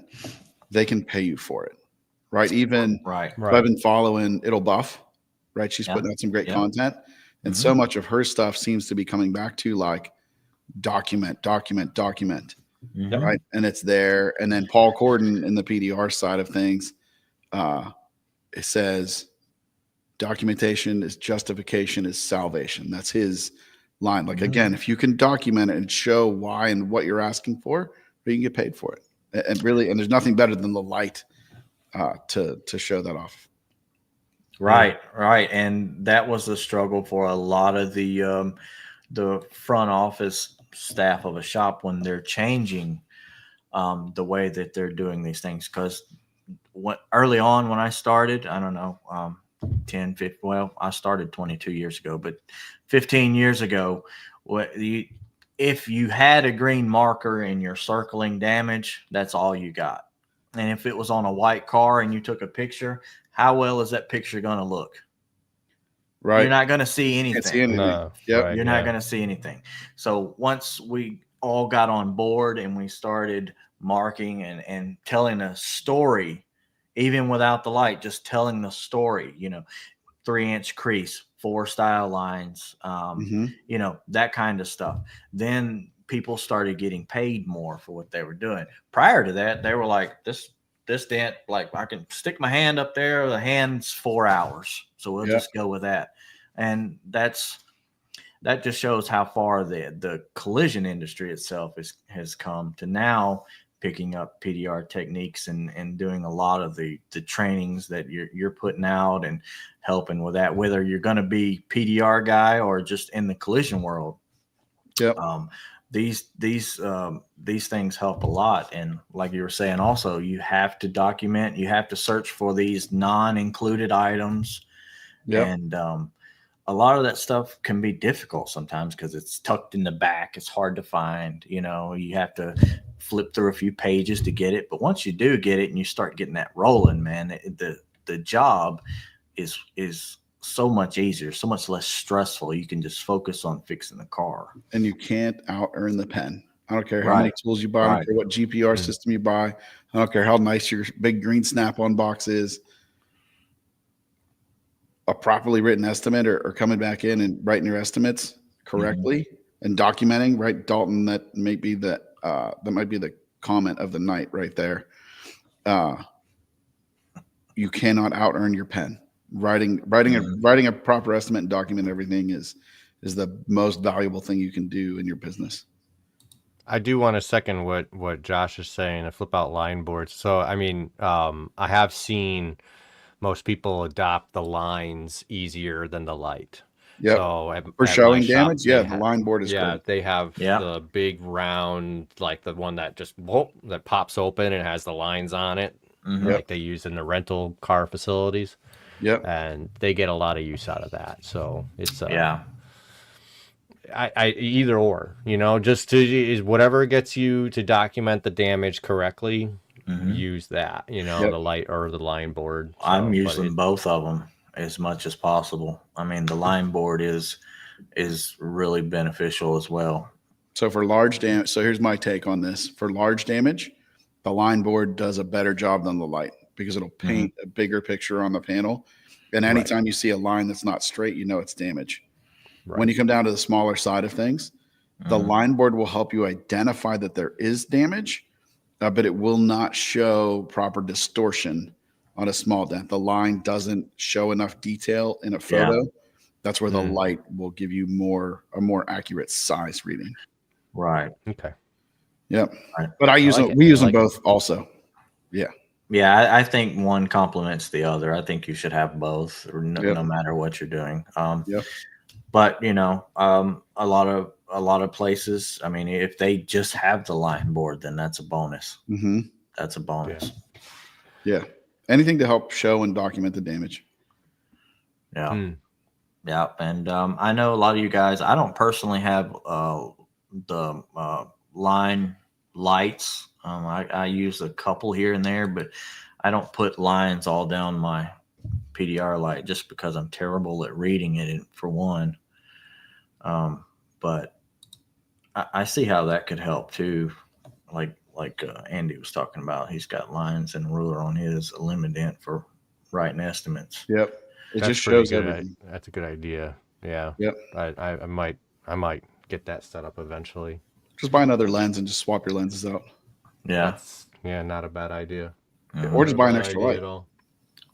they can pay you for it. Right. Even Right. so I've been following It'll Buff, right? She's Yeah. putting out some great Yeah. content. And so much of her stuff seems to be coming back to like document. Mhm. Right. And it's there. And then Paul Corden in the PDR side of things, it says documentation is justification is salvation. That's his line. Like, again, if you can document it and show why and what you're asking for, you can get paid for it. And really, and there's nothing better than the light to show that off. Right, right, and that was a struggle for a lot of the front office staff of a shop when they're changing the way that they're doing these things. Because early on when I started, I don't know, 10, 15, well, I started 22 years ago, but 15 years ago, if you had a green marker and you're circling damage, that's all you got. And if it was on a white car and you took a picture, how well is that picture going to look? Right. You're not going to see anything. Can't see anything. No, Yep. right, You're not going to see anything. So once we all got on board and we started marking and telling a story, even without the light, just telling the story, 3-inch crease, 4 style lines, that kind of stuff. Then people started getting paid more for what they were doing. Prior to that, they were like, this dent, like I can stick my hand up there, the hand's 4 hours. So we'll just go with that. And that just shows how far the collision industry itself has come to now picking up PDR techniques and doing a lot of the trainings that you're putting out and helping with that, whether you're going to be PDR guy or just in the collision world. Yep. These things help a lot. And like you were saying, also, you have to document, you have to search for these non-included items. Yep. And a lot of that stuff can be difficult sometimes because it's tucked in the back. It's hard to find, you have to flip through a few pages to get it. But once you do get it and you start getting that rolling, man, the job is so much easier, so much less stressful. You can just focus on fixing the car. And you can't out earn the pen. I don't care how Right. many tools you buy. I don't care what GPR system you buy. I don't care how nice your big green snap-on box is. A properly written estimate or coming back in and writing your estimates correctly and documenting, right, Dalton, that might be the comment of the night right there. You cannot out earn your pen. Writing a proper estimate and document everything is the most valuable thing you can do in your business. I do want to second what Josh is saying, to flip out line boards. So, I mean, I have seen most people adopt the lines easier than the light. Yep. So for showing damage, the line board is great. They have the big round, like the one that just that pops open and has the lines on it, like they use in the rental car facilities. Yep. And they get a lot of use out of that. So it's I either or, just to whatever gets you to document the damage correctly. Use that, the light or the line board. So, I'm using both of them as much as possible. I mean, the line board is really beneficial as well. So for large damage, so here's my take on this. For large damage, the line board does a better job than the light because it'll paint a bigger picture on the panel. And anytime you see a line that's not straight, it's damage. Right. When you come down to the smaller side of things, the line board will help you identify that there is damage, but it will not show proper distortion on a small dent. The line doesn't show enough detail in a photo. Yeah. That's where the light will give you a more accurate size reading. Right. Okay. Yep. Right. But we use them both also. Yeah. Yeah, I think one complements the other. I think you should have both, no matter what you're doing. But a lot of places, I mean, if they just have the line board, then that's a bonus. That's a bonus. Yeah. Anything to help show and document the damage. Yeah. Yeah. And I know a lot of you guys, I don't personally have the line lights. I use a couple here and there, but I don't put lines all down my PDR light just because I'm terrible at reading it, for one. But I see how that could help too. Like Andy was talking about, he's got lines and ruler on his Illuminant for writing estimates. Yep. It just shows everything. That's a good idea. Yeah. Yep. I might get that set up eventually. Just buy another lens and just swap your lenses out. Yeah. Not a bad idea. Or just buy an extra light.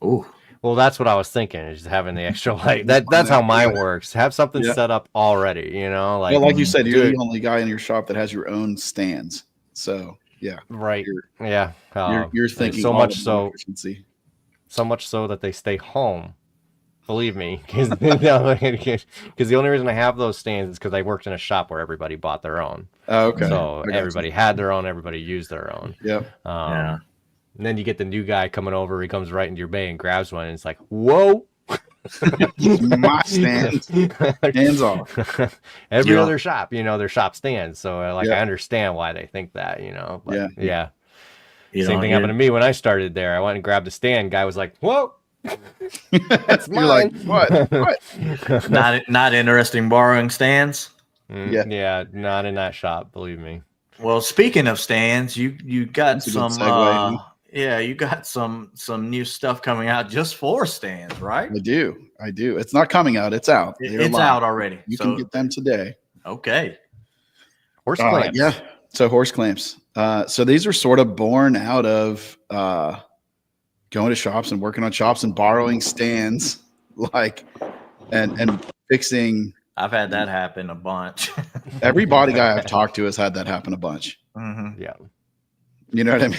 Ooh. Well, that's what I was thinking, is having the extra light. That's how mine works. Have something set up already, like you said, you're the only guy in your shop that has your own stands. So yeah. Right. You're thinking so much efficiency. So much so that they stay home. Believe me, because the only reason I have those stands is because I worked in a shop where everybody bought their own. Oh, okay. So everybody had their own, everybody used their own. Yep. And then you get the new guy coming over, he comes right into your bay and grabs one, and it's like, whoa. My stand. Hands off. Every other shop, their shop stands. So I understand why they think that, But same thing happened to me when I started there. I went and grabbed a stand. Guy was like, whoa. That's mine. Like, what? Not interesting borrowing stands. Yeah, not in that shop, believe me. Well, speaking of stands, you got some you got some new stuff coming out just for stands, right? I do. It's not coming out, it's out. It's out already. You can get them today. Okay. Horse clamps. Yeah. So horse clamps. So these are sort of born out of going to shops and working on shops and borrowing stands, and fixing. I've had that happen a bunch. Every body guy I've talked to has had that happen a bunch. Yeah. You know what I mean?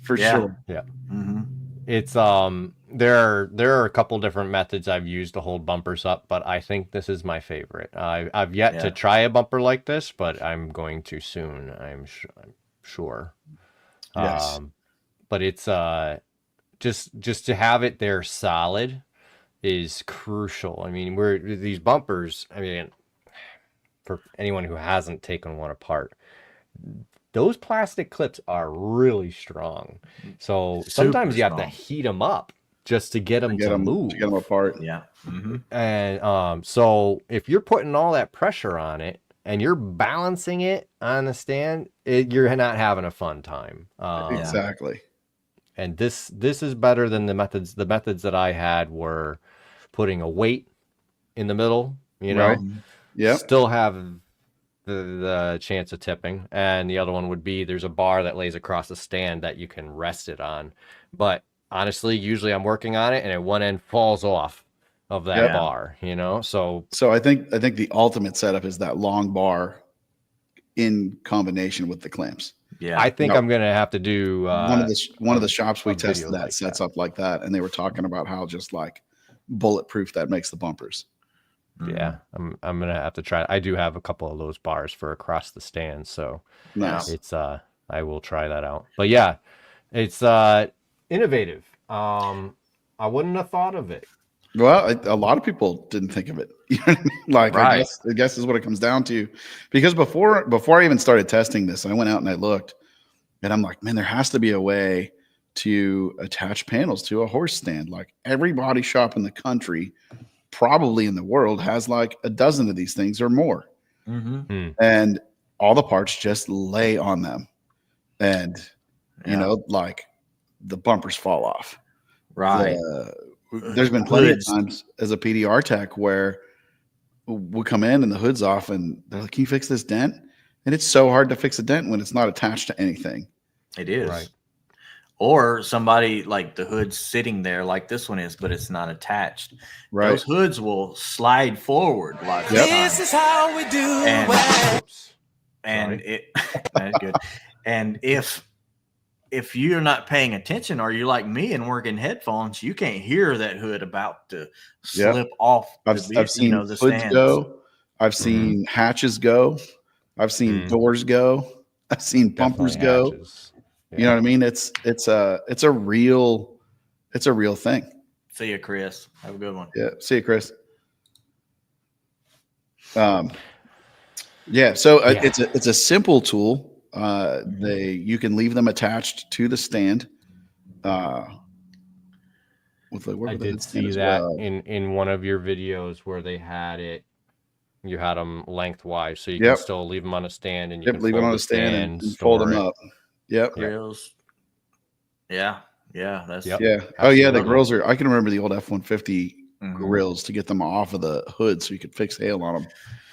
For sure. Yeah. It's there are a couple different methods I've used to hold bumpers up, but I think this is my favorite. I've yet to try a bumper like this, but I'm going to soon. I'm sure. Yes. But it's just to have it there solid is crucial. I mean, these bumpers, I mean, for anyone who hasn't taken one apart, those plastic clips are really strong. So sometimes you have to heat them up just to get them to move. to get them apart. Yeah. Mm-hmm. And so if you're putting all that pressure on it and you're balancing it on the stand, you're not having a fun time. Exactly. And this is better than the methods. The methods that I had were putting a weight in the middle, you know, Right. Yep. still have the chance of tipping. And the other one would be there's a bar that lays across the stand that you can rest it on. But honestly, usually I'm working on it and at one end falls off of that bar, you know? So I think the ultimate setup is that long bar in combination with the clamps. Yeah. I think I'm going to have to do one of the shops we tested that like sets up like that. And they were talking about how just like bulletproof that makes the bumpers. Yeah, I'm gonna have to try. I do have a couple of those bars for across the stand, so Nice. it's I will try that out. But yeah, it's innovative. I wouldn't have thought of it. Well, a lot of people didn't think of it. You know what I mean? Like, Right. I guess is what it comes down to. Because before I even started testing this, I went out and I looked, and I'm like, man, there has to be a way to attach panels to a horse stand. Like every body shop in the country, probably in the world, has like a dozen of these things or more. Mm-hmm. And all the parts just lay on them. And, you know, like the bumpers fall off. Right. There's been plenty of times as a PDR tech where we'll come in and the hood's off and they're like, can you fix this dent? And it's so hard to fix a dent when it's not attached to anything. It is. Right. Or somebody like the hood's sitting there like this one is, but it's not attached. Right. Those hoods will slide forward lots of Yep. times. This is how we do And- it. And that's good. And if you're not paying attention or you're like me and working headphones, you can't hear that hood about to slip off. I've seen the hoods stands. go. I've seen hatches go. I've seen doors go. I've seen bumpers go. Hatches. You know what I mean? It's a real thing. See you, Chris. Have a good one. Yeah. See you, Chris. Yeah. So it's a simple tool. You can leave them attached to the stand. I did see that in one of your videos where they had it. You had them lengthwise, so you can still leave them on a stand, and you can leave them on a stand and fold them up. Yep. Grills. Yeah. That's Yeah. Absolutely. Oh yeah, the grills are. I can remember the old F-150 grills to get them off of the hood so you could fix hail on them.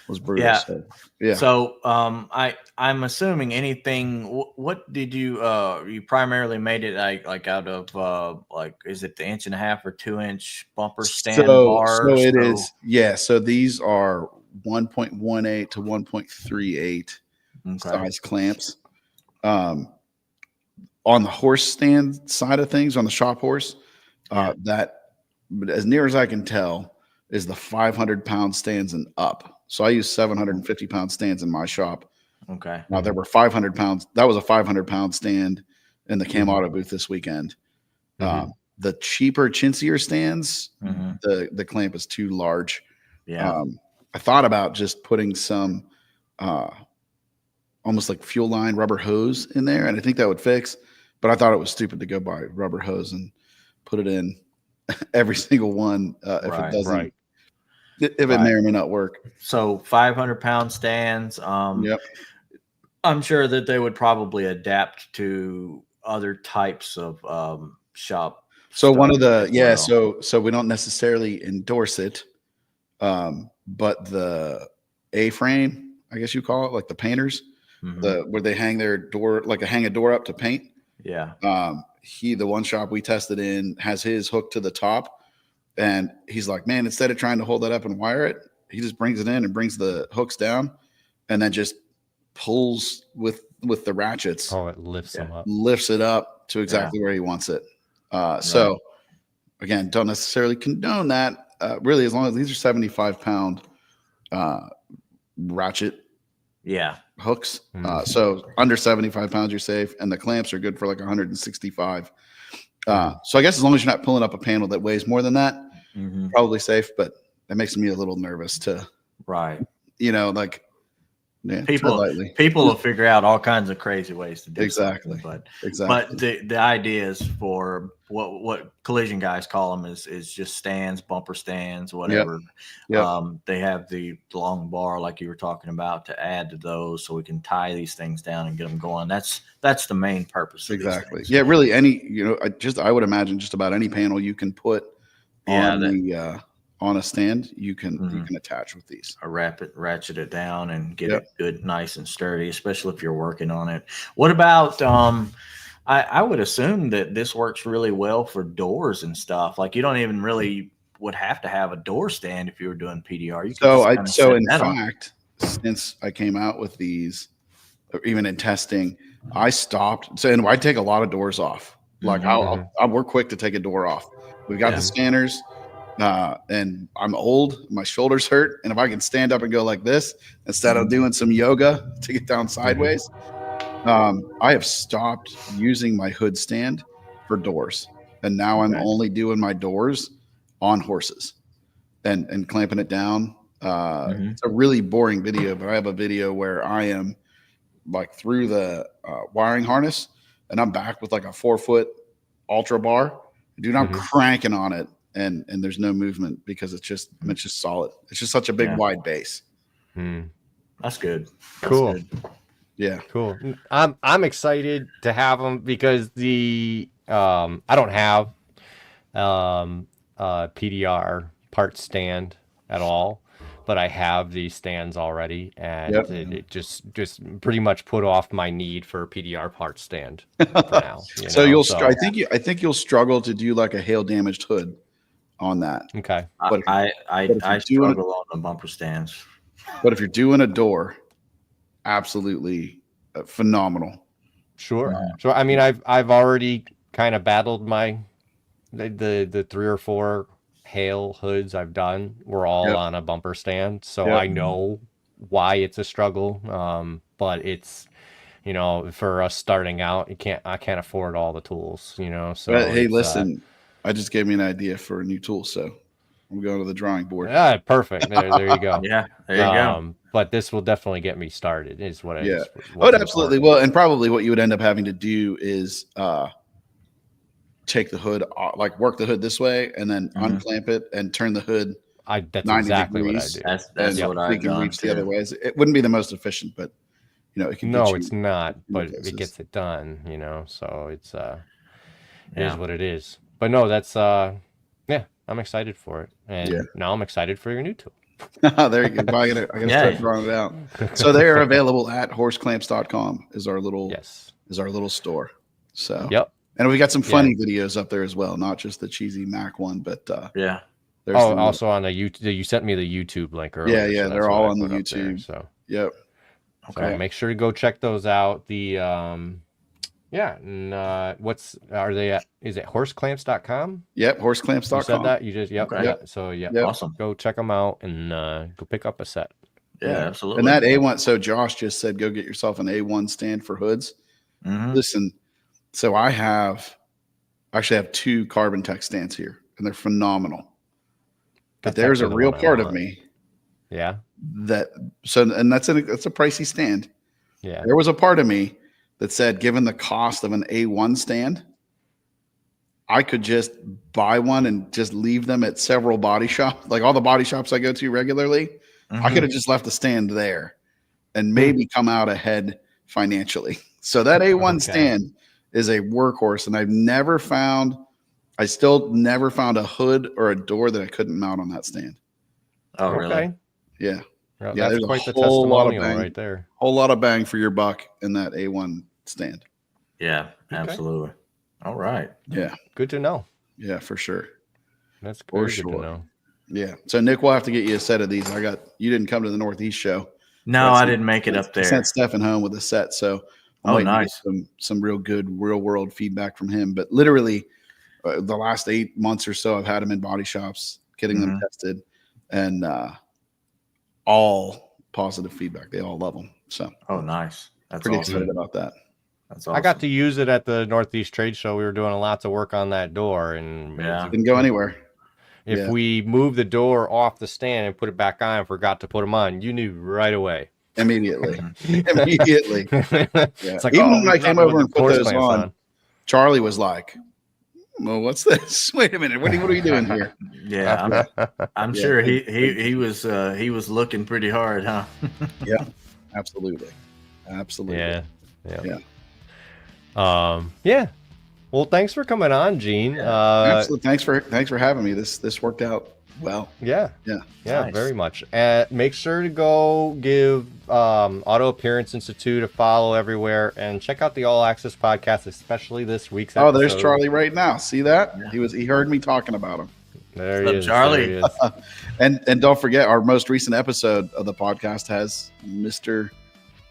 Was brutal. Yeah. So, yeah. So I'm assuming anything. What did you you primarily made it like out of like, is it the 1.5 or 2 inch bumper stand bars? So it is. Yeah. So these are 1.18 to 1.38 size clamps. On the horse stand side of things, on the shop horse, that, as near as I can tell, is the 500-pound stands and up. So I use 750-pound stands in my shop. Okay. Now there were 500 pounds. That was a 500-pound stand in the Cam Auto booth this weekend. The cheaper, chintzier stands, the clamp is too large. Yeah. I thought about just putting some almost like fuel line rubber hose in there, and I think that would fix. But I thought it was stupid to go buy rubber hose and put it in every single one if it doesn't. If it may or may not work. So 500-pound stands. Yep. I'm sure that they would probably adapt to other types of shop. So one of the well. so we don't necessarily endorse it, but the A-frame, I guess you call it, like the painters, where they hang their door, like hang a door up to paint. Yeah. The one shop we tested in has his hooked to the top. And he's like, man, instead of trying to hold that up and wire it, he just brings it in and brings the hooks down and then just pulls with the ratchets. Oh, it lifts them up. Lifts it up to exactly where he wants it. So, again, don't necessarily condone that. Really, as long as these are 75-pound ratchet hooks. So under 75 pounds, you're safe. And the clamps are good for like 165. So I guess as long as you're not pulling up a panel that weighs more than that, probably safe. But that makes me a little nervous to, like Yeah, tread People lightly. people will figure out all kinds of crazy ways to do Exactly. something, but Exactly. the idea is for what collision guys call them is just stands, bumper stands, Yep. whatever. Yep. They have the long bar like you were talking about to add to those, so we can tie these things down and get them going. That's the main purpose of these Exactly. things. Yeah, really any, I would imagine just about any panel you can put Yeah, on the on a stand, you can Mhm. attach with these. Or ratchet it down and get Yep. it good, nice and sturdy, especially if you're working on it. What about I would assume that this works really well for doors and stuff. Like you don't even really would have to have a door stand if you were doing PDR. You could just kind of So set in that on. fact, since I came out with these, or even in testing, I stopped. So, and I take a lot of doors off. Like Mhm. we're quick to take a door off. We've got Yeah. the scanners, and I'm old. My shoulders hurt, and if I can stand up and go like this instead of Mhm. doing some yoga to get down sideways, I have stopped using my hood stand for doors, and now I'm Okay. only doing my doors on horses and clamping it down. Mhm. It's a really boring video, but I have a video where I am like through the wiring harness, and I'm back with like a 4-foot ultra bar. Dude, I'm Mhm. cranking on it, and there's no movement because it's just solid. It's just such a big Yeah. wide base. Hmm. That's good. That's Cool. good. Yeah. Cool. I'm excited to have them because I don't have PDR part stand at all, but I have these stands already, and Yep. it just pretty much put off my need for a PDR part stand for now. So know? I think you'll struggle to do like a hail damaged hood on that. Okay. But if, I but if I you're doing struggle on the bumper stands. but if you're doing a door, absolutely phenomenal. Sure. So I mean, I've already kind of battled the 3 or 4 hail hoods I've done were all Yep. on a bumper stand, so Yep. I know why it's a struggle. But it's for us starting out, I can't afford all the tools, so But hey, it's listen, I just gave me an idea for a new tool, so I'm going to the drawing board. perfect. There you go. Yeah, there you go. But this will definitely get me started. Is what Yeah. is Oh, what's it absolutely important. will. And probably what you would end up having to do is take the hood, like work the hood this way, and then unclamp it and turn the hood That's 90 exactly what I degrees. do. That's And what so you I've can done reach the other too. ways. It wouldn't be the most efficient, but it can get No, you. it's not, but places. it gets it done, so it's it Yeah. is what it is. But no, that's yeah, I'm excited for it. And Yeah. now I'm excited for your new tool. There you go. I gotta Yeah. start drawing it out. So they are available at horseclamps.com is our little Yes. store. So Yep. and we got some funny videos up there as well, not just the cheesy Mac one, but Yeah. there's Oh, some- also on the YouTube, you sent me the YouTube link earlier. yeah, so they're that's what all I on the put up there, YouTube. so Yep. so Okay. make sure to go check those out. The yeah, and are they at, is it horseclamps.com? Yep, horseclamps.com. You said that? You just yep. Okay. Yeah. So yeah. Yep. Awesome. Go check them out and go pick up a set. Yeah, absolutely. And that A1, so Josh just said go get yourself an A1 stand for hoods. Mhm. Listen, so I actually have 2 Carbon Tech stands here, and they're phenomenal. But That's there's a actually the real one I part of want. me Yeah. that and that's a pricey stand. Yeah. There was a part of me that said, given the cost of an A1 stand, I could just buy one and just leave them at several body shops, like all the body shops I go to regularly. I Mhm. could have just left the stand there and maybe come out ahead financially. So that A1 Okay. stand is a workhorse, and I still never found a hood or a door that I couldn't mount on that stand. Oh, really? Okay. Yeah. Well, Yeah, that's there's a quite the whole lot of testimonial bang. right there. Whole lot of bang for your buck in that A1 stand. Yeah, absolutely. All right. Yeah. Good to know. Yeah, for sure. That's For very good to sure. know. Yeah. So Nick, we'll have to get you a set of these. You didn't come to the Northeast show. No, That's I didn't make it up I there. sent Stefan home with a set. So I'm Oh, waiting to get nice. some real good real world feedback from him. But literally the last 8 months or so, I've had him in body shops, getting them Mhm. tested, and all positive feedback. They all love them. So Oh, nice. That's pretty awesome. excited about that. That's awesome. I got to use it at the Northeast Trade Show. We were doing lots of work on that door, and Yeah. Didn't go anywhere. if Yeah. we moved the door off the stand and put it back on, and forgot to put them on, you knew right away. Immediately. Immediately. Yeah. It's like, Even oh, when I came over and put course those clamps on, Charlie was like, well, what's this? Wait a minute. What are you doing here? Yeah, I'm Yeah. sure he was looking pretty hard, huh? Yeah, absolutely. Yeah. Yeah. Well, thanks for coming on, Gene. Absolutely. Thanks for having me. This worked out well. Yeah, Nice. very much. And make sure to go give Auto Appearance Institute a follow everywhere, and check out the All Access podcast, especially this week's episode. Oh, there's Charlie right now. See that? Yeah. He heard me talking about him. There What's he up, is, Charlie? there he is. And don't forget, our most recent episode of the podcast has Mr.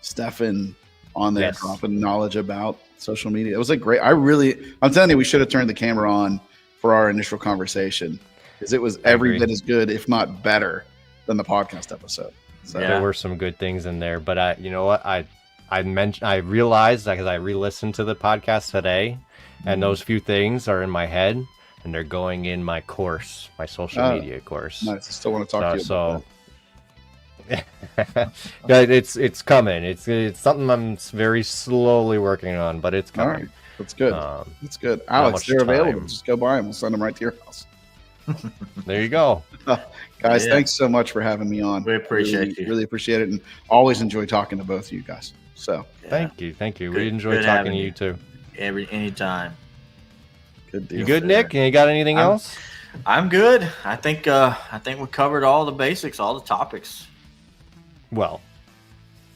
Stefan on there, Yes. dropping knowledge about social media. It was a great. I'm telling you, we should have turned the camera on for our initial conversation, because it was every bit as good, if not better, than the podcast episode. So Yeah. There were some good things in there, but you know what? I realized, because I re-listened to the podcast today, and those few things are in my head, and they're going in my course, my social media course. nice. I still want to talk to you about that. Yeah, it's coming. It's something I'm very slowly working on, but it's All coming. right, that's good. That's good. Alex, much they're available. time. Just go by them. We'll send them right to your house. There you go. Guys, Yeah. thanks so much for having me on. We appreciate you. Really appreciate it, and always enjoy talking to both of you guys. So Yeah. Thank you. Good- We enjoyed good talking having to you you. too. Anytime. good deal. You good, sir. Nick? You got anything I'm- else? I'm good. I think we covered all the basics, all the topics Well,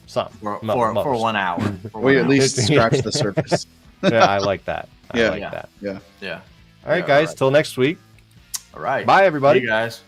some for most. 1 hour. For We 1 at hour. least scratched the surface. Yeah, I like that. I Yeah. like Yeah. that. Yeah. Yeah. All right, Yeah, guys. all right. Till next week. All right. Bye, everybody. See you guys.